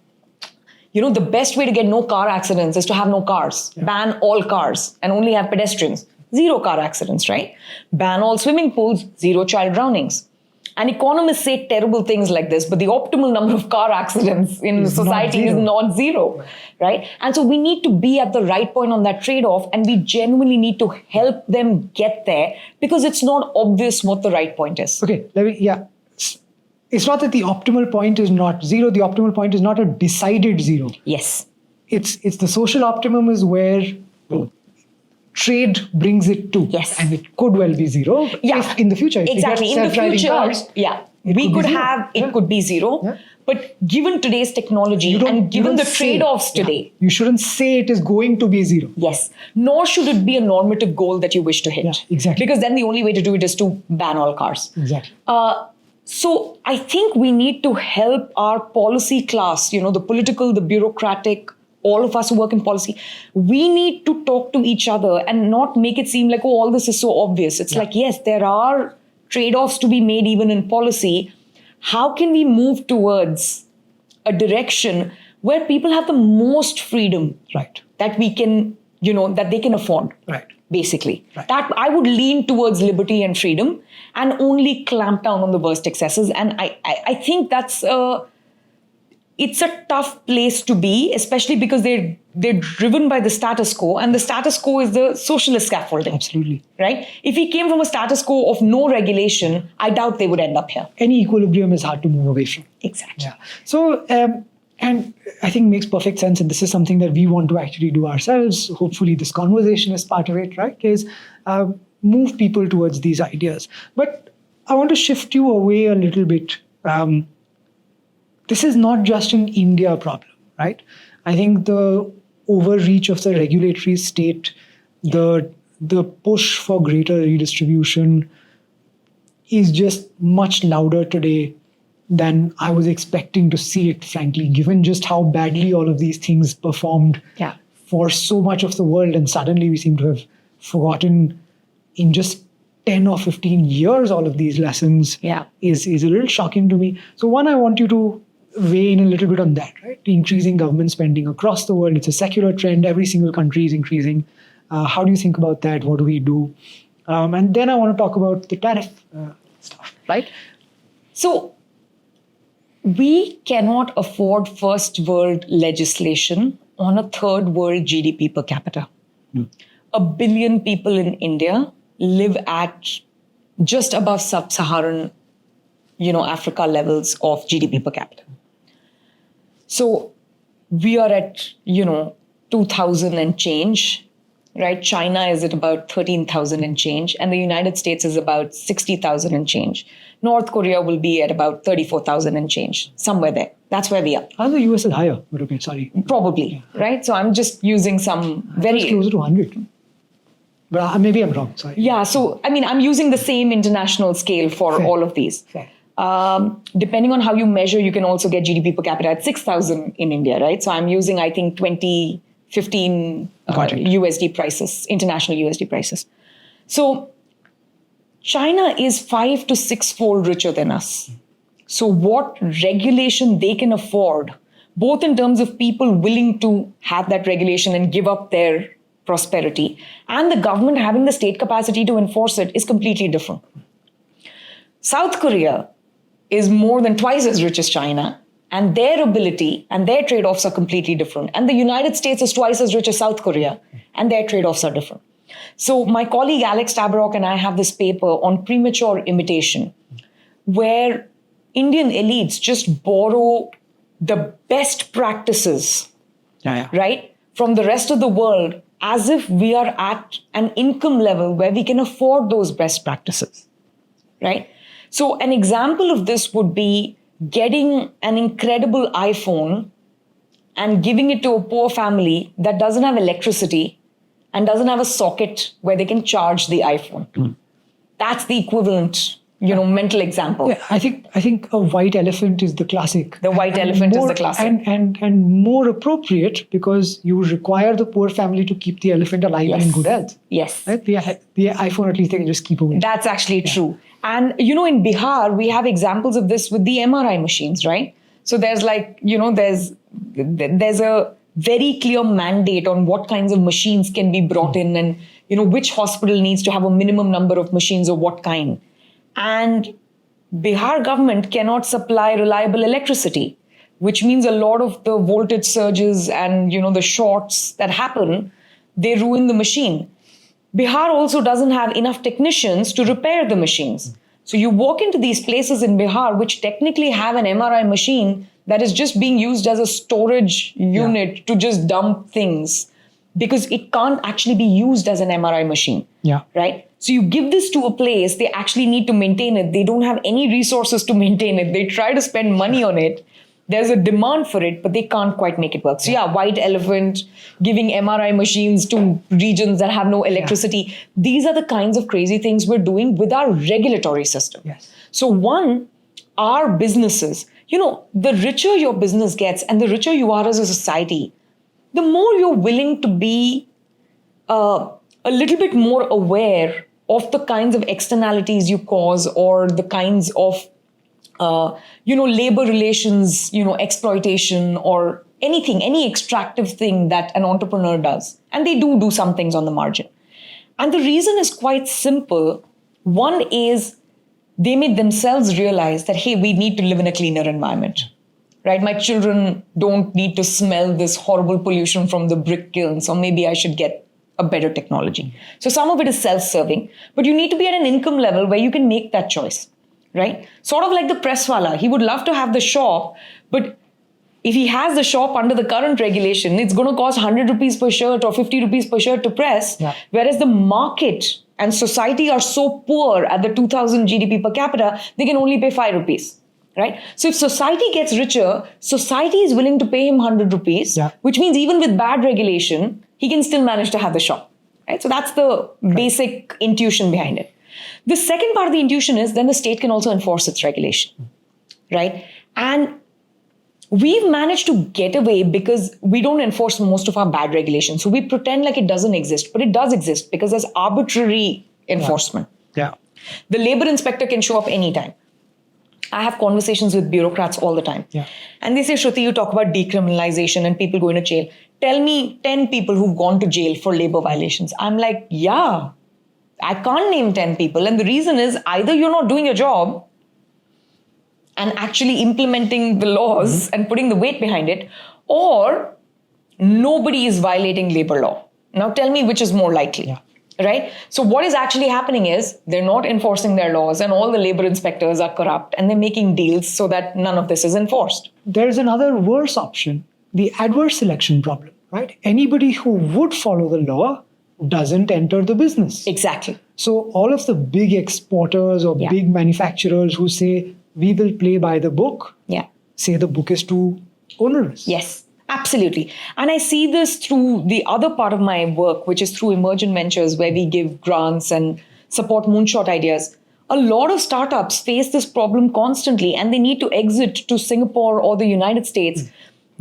The best way to get no car accidents is to have no cars. Yeah. Ban all cars and only have pedestrians. 0 car accidents, right? Ban all swimming pools, 0 child drownings. And economists say terrible things like this, but the optimal number of car accidents in society is not 0, right? And so we need to be at the right point on that trade-off, and we genuinely need to help them get there, because it's not obvious what the right point is. Okay, it's not that the optimal point is not 0. The optimal point is not a decided 0. Yes. It's the social optimum is where trade brings it to. Yes. And it could well be 0. Yeah. If in the future. Exactly. In the future, cars, we could have, it could be 0. Yeah. But given today's technology and given the trade-offs today. You shouldn't say it is going to be 0. Yes. Nor should it be a normative goal that you wish to hit. Yeah, exactly. Because then the only way to do it is to ban all cars. Exactly. So I think we need to help our policy class, the political, the bureaucratic, all of us who work in policy. We need to talk to each other and not make it seem like, all this is so obvious. It's like, yes, there are trade-offs to be made even in policy. How can we move towards a direction where people have the most freedom that we can, that they can afford? Right. Basically. Right. That I would lean towards liberty and freedom and only clamp down on the worst excesses. And I think that's it's a tough place to be, especially because they're driven by the status quo, and the status quo is the socialist scaffolding. Absolutely. Right? If we came from a status quo of no regulation, I doubt they would end up here. Any equilibrium is hard to move away from. Exactly. Yeah. So, and I think makes perfect sense, and this is something that we want to actually do ourselves. Hopefully this conversation is part of it, right? Is move people towards these ideas. But I want to shift you away a little bit. This is not just an India problem, right? I think the overreach of the regulatory state, the push for greater redistribution is just much louder today than I was expecting to see it, frankly, given just how badly all of these things performed for so much of the world. And suddenly we seem to have forgotten in just 10 or 15 years all of these lessons is a little shocking to me. So one, I want you to weigh in a little bit on that, right? Increasing government spending across the world. It's a secular trend. Every single country is increasing. How do you think about that? What do we do? And then I want to talk about the tariff stuff, right? So we cannot afford first world legislation on a third world GDP per capita. 1 billion people in India live at just above sub-Saharan, Africa levels of GDP per capita. So we are at, 2,000 and change, right? China is at about 13,000 and change, and the United States is about 60,000 and change. North Korea will be at about 34,000 and change, somewhere there. That's where we are. And the US is higher, but okay, sorry. Probably, right? So I'm just using some very... It's closer to 100. But maybe I'm wrong, sorry. Yeah, so, I'm using the same international scale for Fair. all of these. Fair. Depending on how you measure, you can also get GDP per capita at 6,000 in India, right? So I'm using, I think, 2015 USD prices, international USD prices. So China is 5 to 6-fold richer than us. So what regulation they can afford, both in terms of people willing to have that regulation and give up their prosperity, and the government having the state capacity to enforce it, is completely different. South Korea is more than twice as rich as China, and their ability and their trade-offs are completely different. And the United States is twice as rich as South Korea, and their trade-offs are different. So my colleague Alex Tabarrok and I have this paper on premature imitation, where Indian elites just borrow the best practices, right, from the rest of the world, as if we are at an income level where we can afford those best practices, right? So an example of this would be getting an incredible iPhone and giving it to a poor family that doesn't have electricity and doesn't have a socket where they can charge the iPhone. That's the equivalent, mental example. Yeah, I think a white elephant is the classic. The white elephant is the classic. And more appropriate, because you require the poor family to keep the elephant alive and in good health. Yes. Right? The iPhone, at least they can just keep away. That's actually true. And, in Bihar, we have examples of this with the MRI machines, right? So there's there's a very clear mandate on what kinds of machines can be brought in, and, which hospital needs to have a minimum number of machines of what kind. And Bihar government cannot supply reliable electricity, which means a lot of the voltage surges and, the shorts that happen, they ruin the machine. Bihar also doesn't have enough technicians to repair the machines. So you walk into these places in Bihar, which technically have an MRI machine that is just being used as a storage unit to just dump things, because it can't actually be used as an MRI machine. Yeah. Right? So you give this to a place, they actually need to maintain it. They don't have any resources to maintain it. They try to spend money on it. There's a demand for it, but they can't quite make it work. So white elephant, giving MRI machines to regions that have no electricity. Yeah. These are the kinds of crazy things we're doing with our regulatory system. Yes. So one, our businesses, the richer your business gets and the richer you are as a society, the more you're willing to be a little bit more aware of the kinds of externalities you cause, or the kinds of labor relations, exploitation, or anything, any extractive thing that an entrepreneur does. And they do some things on the margin. And the reason is quite simple. One is they made themselves realize that, hey, we need to live in a cleaner environment, right? My children don't need to smell this horrible pollution from the brick kilns, or maybe I should get a better technology. So some of it is self-serving, but you need to be at an income level where you can make that choice. Right? Sort of like the presswala. He would love to have the shop, but if he has the shop under the current regulation, it's going to cost 100 rupees per shirt or 50 rupees per shirt to press. Yeah. Whereas the market and society are so poor at the 2,000 GDP per capita, they can only pay 5 rupees. Right? So if society gets richer, society is willing to pay him 100 rupees, which means even with bad regulation, he can still manage to have the shop. Right? So that's the basic intuition behind it. The second part of the intuition is then the state can also enforce its regulation, right? And we've managed to get away because we don't enforce most of our bad regulations. So we pretend like it doesn't exist, but it does exist because there's arbitrary enforcement. Yeah. The labor inspector can show up anytime. I have conversations with bureaucrats all the time. Yeah. And they say, Shruti, you talk about decriminalization and people going to jail. Tell me 10 people who've gone to jail for labor violations. I'm like, yeah. I can't name 10 people. And the reason is either you're not doing your job and actually implementing the laws and putting the weight behind it, or nobody is violating labor law. Now tell me which is more likely, right? So what is actually happening is they're not enforcing their laws and all the labor inspectors are corrupt and they're making deals so that none of this is enforced. There's another worse option, the adverse selection problem, right? Anybody who would follow the law doesn't enter the business. Exactly. So all of the big exporters or big manufacturers who say, we will play by the book, say the book is too onerous. Yes, absolutely. And I see this through the other part of my work, which is through emergent ventures, where we give grants and support moonshot ideas. A lot of startups face this problem constantly, and they need to exit to Singapore or the United States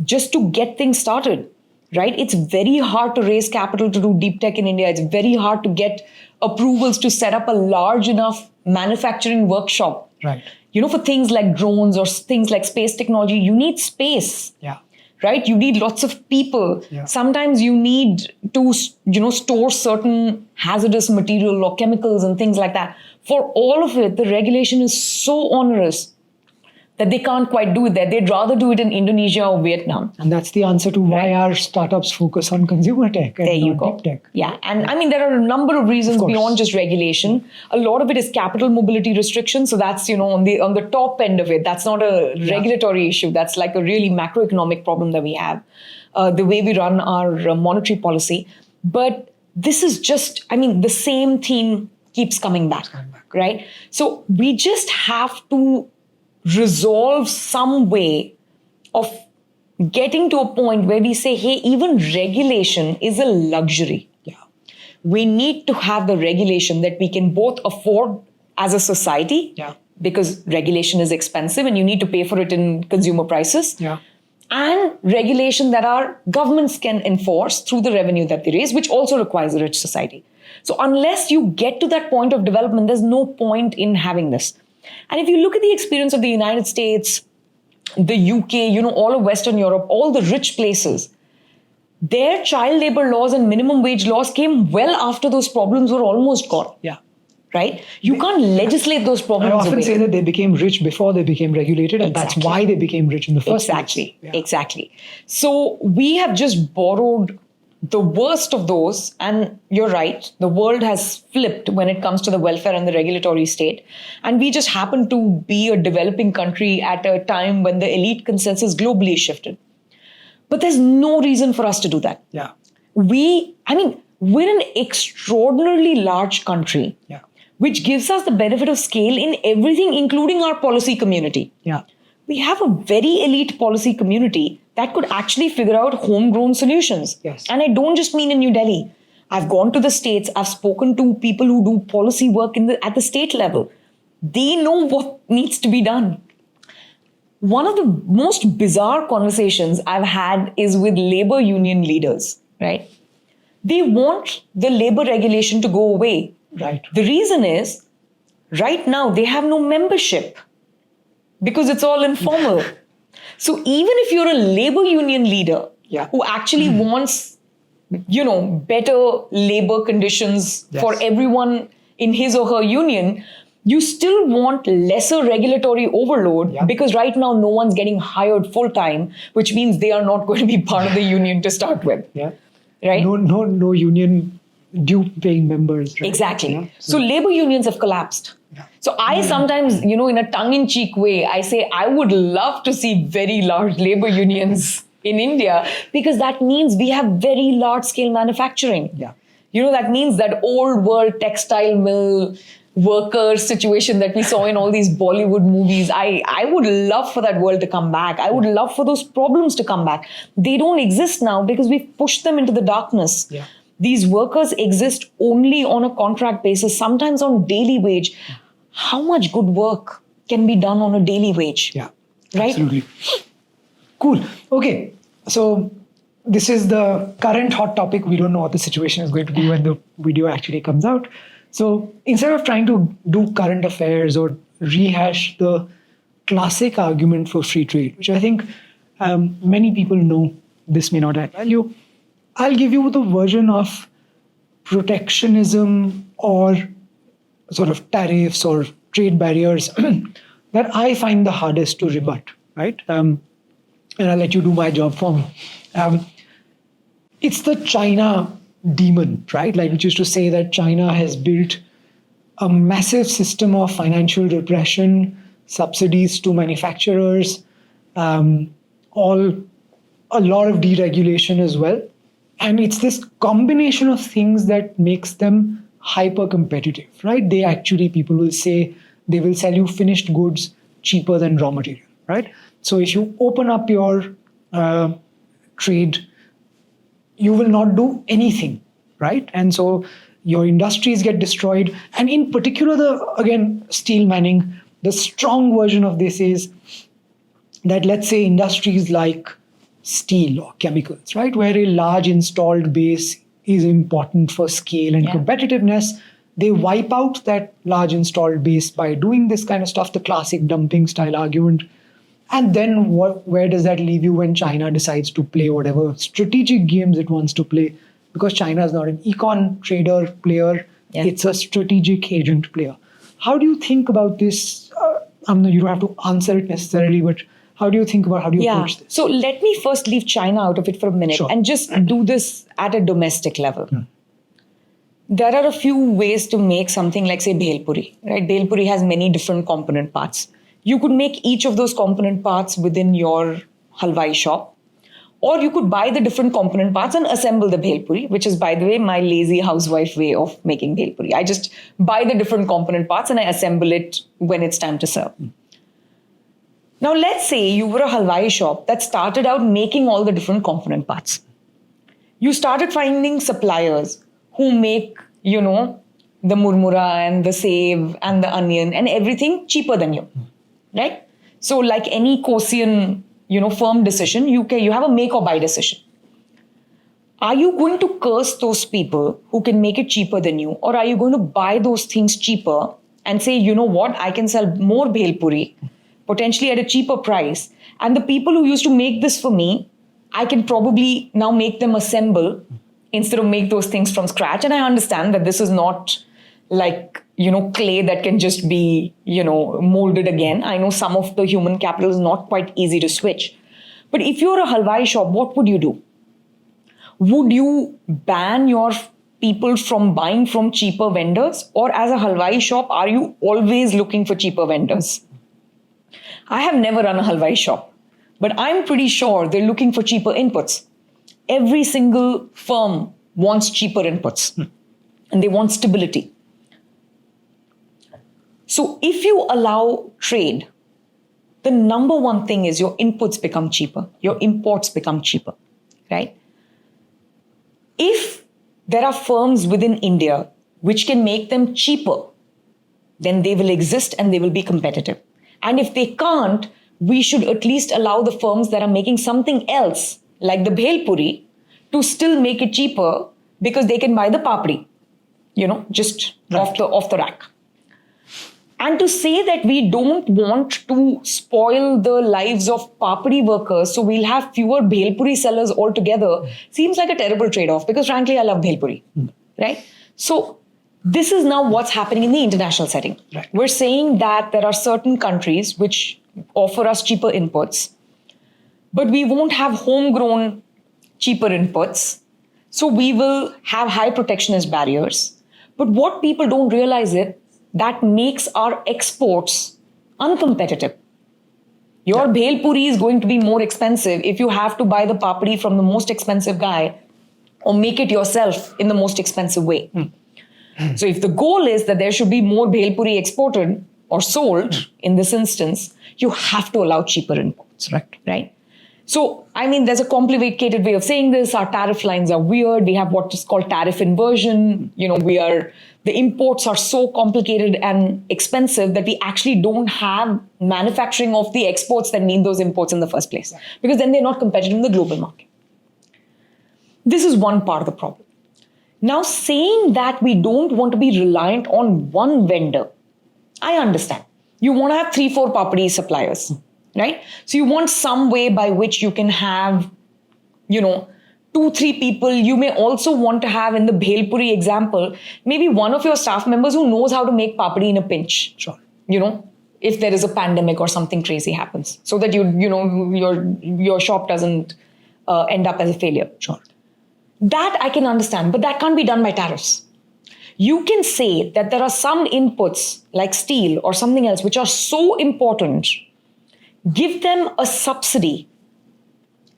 just to get things started, right? It's very hard to raise capital to do deep tech in India. It's very hard to get approvals to set up a large enough manufacturing workshop. Right. For things like drones or things like space technology, you need space. Yeah. Right? You need lots of people. Yeah. Sometimes you need to, store certain hazardous material or chemicals and things like that. For all of it, the regulation is so onerous that they can't quite do it there. They'd rather do it in Indonesia or Vietnam. And that's the answer to why our startups focus on consumer tech and There you not go. deep tech. Yeah. And I mean, there are a number of reasons beyond just regulation. A lot of it is capital mobility restrictions. So that's, on the top end of it. That's not a regulatory issue. That's like a really macroeconomic problem that we have, the way we run our monetary policy. But this is just, the same theme keeps coming back, right? So we just have to resolve some way of getting to a point where we say, hey, even regulation is a luxury. Yeah. We need to have the regulation that we can both afford as a society, because regulation is expensive and you need to pay for it in consumer prices. Yeah. And regulation that our governments can enforce through the revenue that they raise, which also requires a rich society. So unless you get to that point of development, there's no point in having this. And if you look at the experience of the United States, the UK, all of Western Europe, all the rich places, their child labor laws and minimum wage laws came well after those problems were almost gone. Yeah. Right? You can't legislate those problems away. I often say that they became rich before they became regulated, and that's why they became rich in the first place. Exactly. So we have just borrowed the worst of those, and you're right, the world has flipped when it comes to the welfare and the regulatory state. And we just happen to be a developing country at a time when the elite consensus globally shifted. But there's no reason for us to do that. Yeah. We're an extraordinarily large country, which gives us the benefit of scale in everything, including our policy community. Yeah. We have a very elite policy community that could actually figure out homegrown solutions. Yes. And I don't just mean in New Delhi. I've gone to the States. I've spoken to people who do policy work at the state level. They know what needs to be done. One of the most bizarre conversations I've had is with labor union leaders, right? They want the labor regulation to go away. Right. The reason is, right now, they have no membership because it's all informal. So even if you're a labor union leader who actually wants, better labor conditions for everyone in his or her union, you still want lesser regulatory overload because right now no one's getting hired full time, which means they are not going to be part of the union to start with. Yeah. Right? No union due paying members. Right? Exactly. Yeah. So labor unions have collapsed. Yeah. So I sometimes, in a tongue-in-cheek way, I say I would love to see very large labor unions in India because that means we have very large-scale manufacturing. Yeah. That means that old world textile mill worker situation that we saw in all these Bollywood movies. I would love for that world to come back. I would love for those problems to come back. They don't exist now because we've pushed them into the darkness. Yeah. These workers exist only on a contract basis, sometimes on daily wage. How much good work can be done on a daily wage? Yeah, right? Absolutely. Cool. Okay, so this is the current hot topic. We don't know what the situation is going to be when the video actually comes out. So instead of trying to do current affairs or rehash the classic argument for free trade, which I think many people know this may not add value, I'll give you the version of protectionism or sort of tariffs or trade barriers that I find the hardest to rebut, right? And I'll let you do my job for me. It's the China demon, right? Like, which is to say that China has built a massive system of financial repression, subsidies to manufacturers, all a lot of deregulation as well. And it's this combination of things that makes them hyper competitive, right? They actually, people will say, they will sell you finished goods cheaper than raw material, right? So if you open up your trade, you will not do anything, right? And so your industries get destroyed. And in particular, again, steel manning, the strong version of this is that, let's say, industries like steel or chemicals, right, where a large installed base is important for scale and competitiveness, they wipe out that large installed base by doing this kind of stuff, the classic dumping style argument. And then where does that leave you when China decides to play whatever strategic games it wants to play? Because China is not an econ trader player, it's a strategic agent player. How do you think about this? You don't have to answer it necessarily, but how do you think about, how do you approach this? So let me first leave China out of it for a minute and just do this at a domestic level. There are a few ways to make something like, say, bhel puri, right? Bhel puri has many different component parts. You could make each of those component parts within your halwai shop, or you could buy the different component parts and assemble the bhel puri, which is, by the way, my lazy housewife way of making bhel puri. I just buy the different component parts and I assemble it when it's time to serve. Now, let's say you were a halwai shop that started out making all the different component parts. You started finding suppliers who make, the murmura and the save and the onion and everything cheaper than you, right? So like any Kosian, firm decision, you have a make or buy decision. Are you going to curse those people who can make it cheaper than you? Or are you going to buy those things cheaper and say, you know what, I can sell more bhel puri, potentially at a cheaper price. And the people who used to make this for me, I can probably now make them assemble instead of make those things from scratch. And I understand that this is not like, clay that can just be, molded again. I know some of the human capital is not quite easy to switch. But if you're a halwai shop, what would you do? Would you ban your people from buying from cheaper vendors? Or as a halwai shop, are you always looking for cheaper vendors? I have never run a halwai shop, but I'm pretty sure they're looking for cheaper inputs. Every single firm wants cheaper inputs and they want stability. So if you allow trade, the number one thing is your inputs become cheaper, your imports become cheaper, right? If there are firms within India which can make them cheaper, then they will exist and they will be competitive. And if they can't, we should at least allow the firms that are making something else, like the bhel puri, to still make it cheaper because they can buy the papri, just off the rack. And to say that we don't want to spoil the lives of papri workers, so we'll have fewer bhel puri sellers altogether, seems like a terrible trade-off, because frankly, I love bhel puri, right? So this is now what's happening in the international setting. Right. We're saying that there are certain countries which offer us cheaper inputs, but we won't have homegrown cheaper inputs. So we will have high protectionist barriers. But what people don't realize is that makes our exports uncompetitive. Your bhel puri is going to be more expensive if you have to buy the papri from the most expensive guy or make it yourself in the most expensive way. So if the goal is that there should be more bhel puri exported or sold in this instance, you have to allow cheaper inputs, right? So, there's a complicated way of saying this. Our tariff lines are weird. We have what is called tariff inversion. The imports are so complicated and expensive that we actually don't have manufacturing of the exports that need those imports in the first place, because then they're not competitive in the global market. This is one part of the problem. Now, saying that we don't want to be reliant on one vendor, I understand. You want to have 3-4 papri suppliers, right? So you want some way by which you can have, 2-3 people. You may also want to have, in the bhel puri example, maybe one of your staff members who knows how to make papri in a pinch. Sure. If there is a pandemic or something crazy happens, so that your shop doesn't end up as a failure. Sure. That I can understand, but that can't be done by tariffs. You can say that there are some inputs like steel or something else which are so important. Give them a subsidy,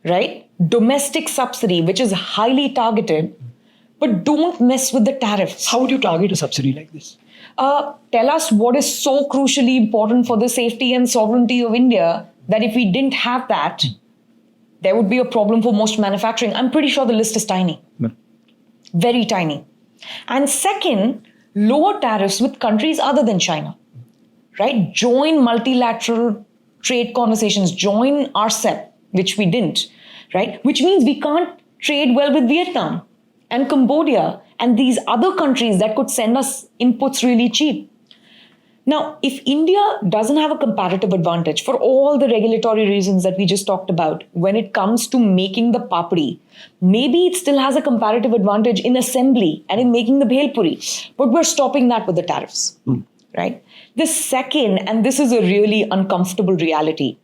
right? Domestic subsidy, which is highly targeted, but don't mess with the tariffs. How would you target a subsidy like this? Tell us what is so crucially important for the safety and sovereignty of India that if we didn't have that, there would be a problem for most manufacturing. I'm pretty sure the list is tiny. Very tiny. And second, lower tariffs with countries other than China, right? Join multilateral trade conversations, join RCEP, which we didn't, right? Which means we can't trade well with Vietnam and Cambodia and these other countries that could send us inputs really cheap. Now, if India doesn't have a comparative advantage for all the regulatory reasons that we just talked about, when it comes to making the papri, maybe it still has a comparative advantage in assembly and in making the bhel puri, but we're stopping that with the tariffs, right? The second, and this is a really uncomfortable reality,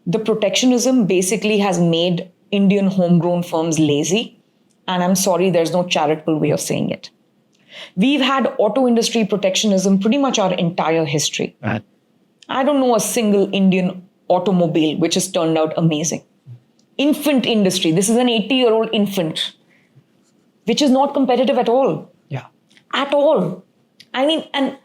the protectionism basically has made Indian homegrown firms lazy, and I'm sorry, there's no charitable way of saying it. We've had auto industry protectionism pretty much our entire history. Right. I don't know a single Indian automobile which has turned out amazing. Infant industry. This is an 80-year-old infant, which is not competitive at all. Yeah. At all. I mean, and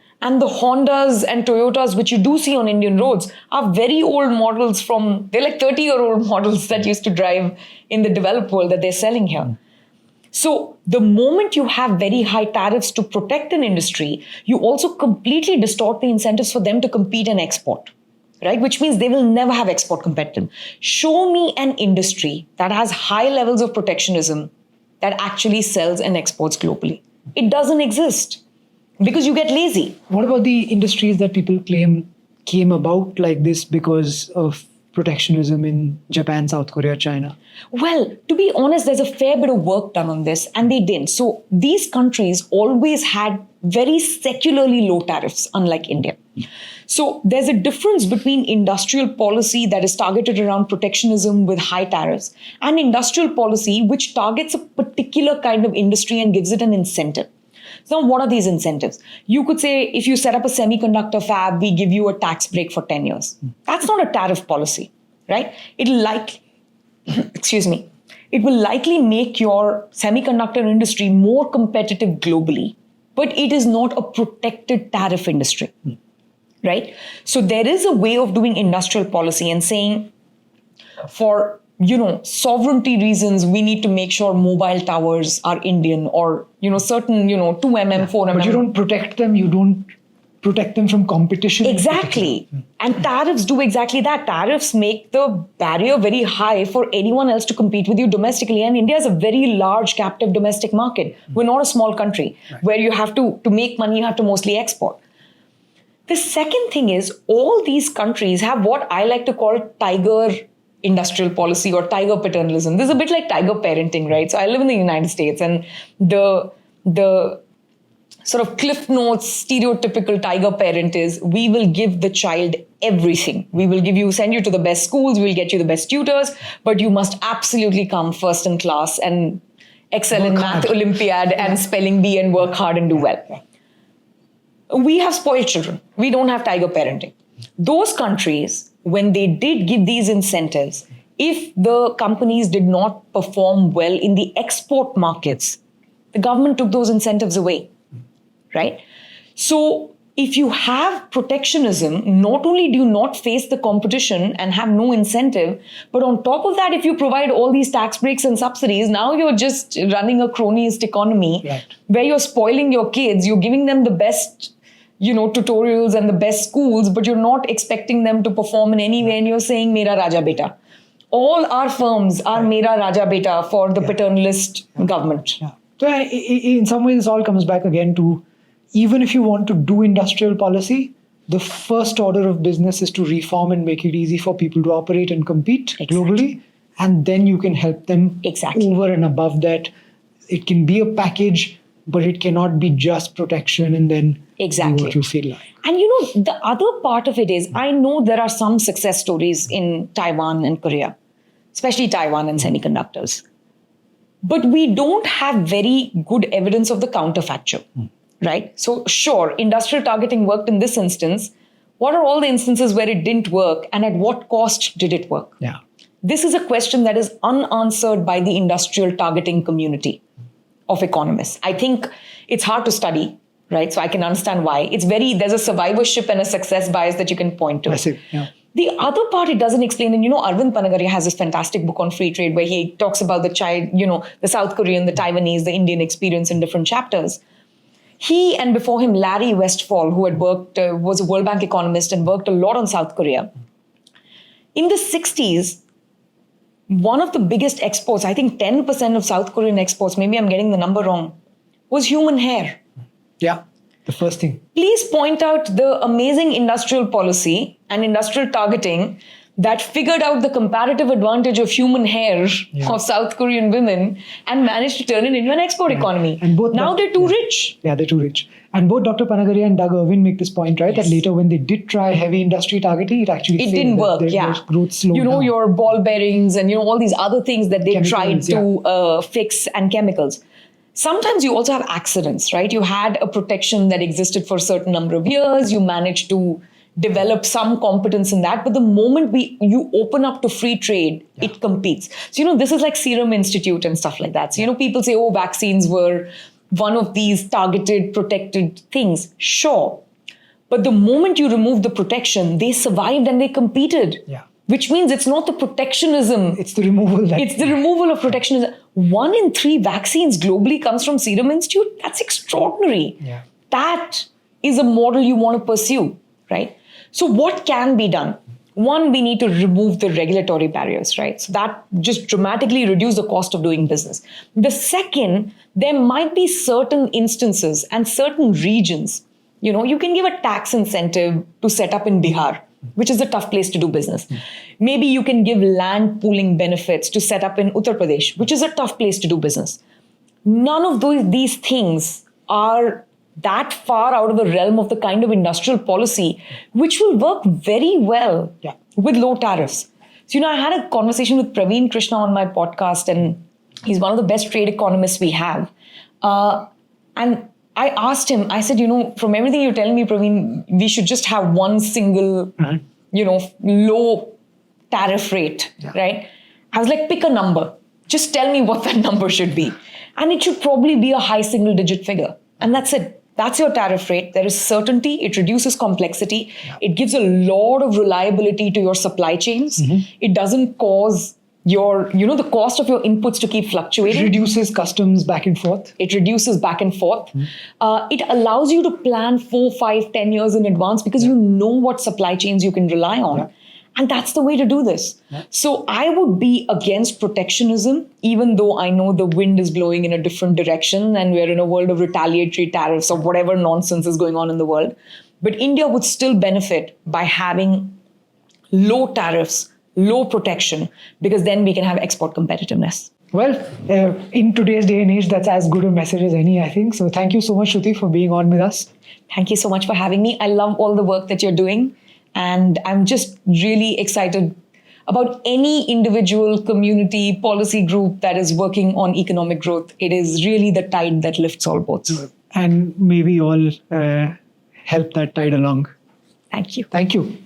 the Hondas and Toyotas, which you do see on Indian roads, are very old models they're like 30-year-old models that used to drive in the developed world that they're selling here. So the moment you have very high tariffs to protect an industry, you also completely distort the incentives for them to compete and export, right? Which means they will never have export competitive. Show me an industry that has high levels of protectionism that actually sells and exports globally. It doesn't exist because you get lazy. What about the industries that people claim came about like this because of protectionism in Japan, South Korea, China? Well, to be honest, there's a fair bit of work done on this, and they didn't. So these countries always had very secularly low tariffs, unlike India. So there's a difference between industrial policy that is targeted around protectionism with high tariffs and industrial policy which targets a particular kind of industry and gives it an incentive. So what are these incentives? You could say, if you set up a semiconductor fab, we give you a tax break for 10 years. That's not a tariff policy, right? It'll it will likely make your semiconductor industry more competitive globally, but it is not a protected tariff industry, right? So there is a way of doing industrial policy and saying, for sovereignty reasons, we need to make sure mobile towers are Indian or, certain, 2 mm, 4 mm. But you don't protect them. You don't protect them from competition. Exactly. And tariffs do exactly that. Tariffs make the barrier very high for anyone else to compete with you domestically. And India is a very large captive domestic market. We're not a small country where you have to make money, you have to mostly export. The second thing is all these countries have what I like to call tiger industrial policy or tiger paternalism. This is a bit like tiger parenting, right? So I live in the United States, and the sort of Cliff Notes stereotypical tiger parent is we will give the child everything. We will send you to the best schools, we'll get you the best tutors, but you must absolutely come first in class and excel in math Olympiad and spelling bee and work hard and do well. We have spoiled children. We don't have tiger parenting. Those countries, when they did give these incentives, if the companies did not perform well in the export markets, the government took those incentives away, right? So if you have protectionism, not only do you not face the competition and have no incentive, but on top of that, if you provide all these tax breaks and subsidies, now you're just running a cronyist economy where you're spoiling your kids, you're giving them the best tutorials and the best schools, but you're not expecting them to perform in any way, and you're saying, Mera Raja Beta. All our firms are Mera Raja Beta for the paternalist government. Yeah. So in some ways, this all comes back again to, even if you want to do industrial policy, the first order of business is to reform and make it easy for people to operate and compete globally, and then you can help them over and above that. It can be a package, but it cannot be just protection and then do what you feel like. And the other part of it is, I know there are some success stories in Taiwan and Korea, especially Taiwan and semiconductors. But we don't have very good evidence of the counterfactual, right? So sure, industrial targeting worked in this instance. What are all the instances where it didn't work, and at what cost did it work? Yeah. This is a question that is unanswered by the industrial targeting community of economists. I think it's hard to study, right? So I can understand why. There's a survivorship and a success bias that you can point to. Massive, yeah. The other part it doesn't explain, and Arvind Panagaria has this fantastic book on free trade where he talks about the South Korean, the Taiwanese, the Indian experience in different chapters. He, and before him, Larry Westphal, who had was a World Bank economist and worked a lot on South Korea. In the 60s, one of the biggest exports, I think 10% of South Korean exports, maybe I'm getting the number wrong, was human hair. Yeah, the first thing. Please point out the amazing industrial policy and industrial targeting that figured out the comparative advantage of human hair of South Korean women and managed to turn it into an export economy. And now they're too rich. Yeah, they're too rich. And both Dr. Panagaria and Doug Irwin make this point, right? That later when they did try heavy industry targeting, it didn't work. Their growth slowed down. Your ball bearings and all these other things that they tried to fix, and chemicals. Sometimes you also have accidents, right? You had a protection that existed for a certain number of years. You managed to develop some competence in that. But the moment you open up to free trade, it competes. So, this is like Serum Institute and stuff like that. So, people say, vaccines were one of these targeted, protected things. Sure. But the moment you remove the protection, they survived and they competed. Yeah. Which means it's not the protectionism. It's the removal. It's the removal of protectionism. 1 in 3 vaccines globally comes from Serum Institute. That's extraordinary. Yeah. That is a model you want to pursue, right? So what can be done? One, we need to remove the regulatory barriers, right? So that just dramatically reduce the cost of doing business. The second, there might be certain instances and certain regions. You can give a tax incentive to set up in Bihar, which is a tough place to do business. Maybe you can give land pooling benefits to set up in Uttar Pradesh, which is a tough place to do business. None of these things are that far out of the realm of the kind of industrial policy which will work very well with low tariffs. So, I had a conversation with Praveen Krishna on my podcast, and he's one of the best trade economists we have. And I asked him, I said, from everything you're telling me, Praveen, we should just have one single, low tariff rate, right? I was like, pick a number. Just tell me what that number should be. And it should probably be a high single digit figure. And that's it. That's your tariff rate. There is certainty. It reduces complexity. It gives a lot of reliability to your supply chains. It doesn't cause the cost of your inputs to keep fluctuating. It reduces customs back and forth. It reduces back and forth. It allows you to plan 4, 5, 10 years in advance because you know what supply chains you can rely on. And that's the way to do this. So I would be against protectionism, even though I know the wind is blowing in a different direction and we're in a world of retaliatory tariffs or whatever nonsense is going on in the world. But India would still benefit by having low tariffs, low protection, because then we can have export competitiveness. Well, in today's day and age, that's as good a message as any, I think. So thank you so much, Shruti, for being on with us. Thank you so much for having me. I love all the work that you're doing. And I'm just really excited about any individual community policy group that is working on economic growth. It is really the tide that lifts all boats. And may we all help that tide along. Thank you. Thank you.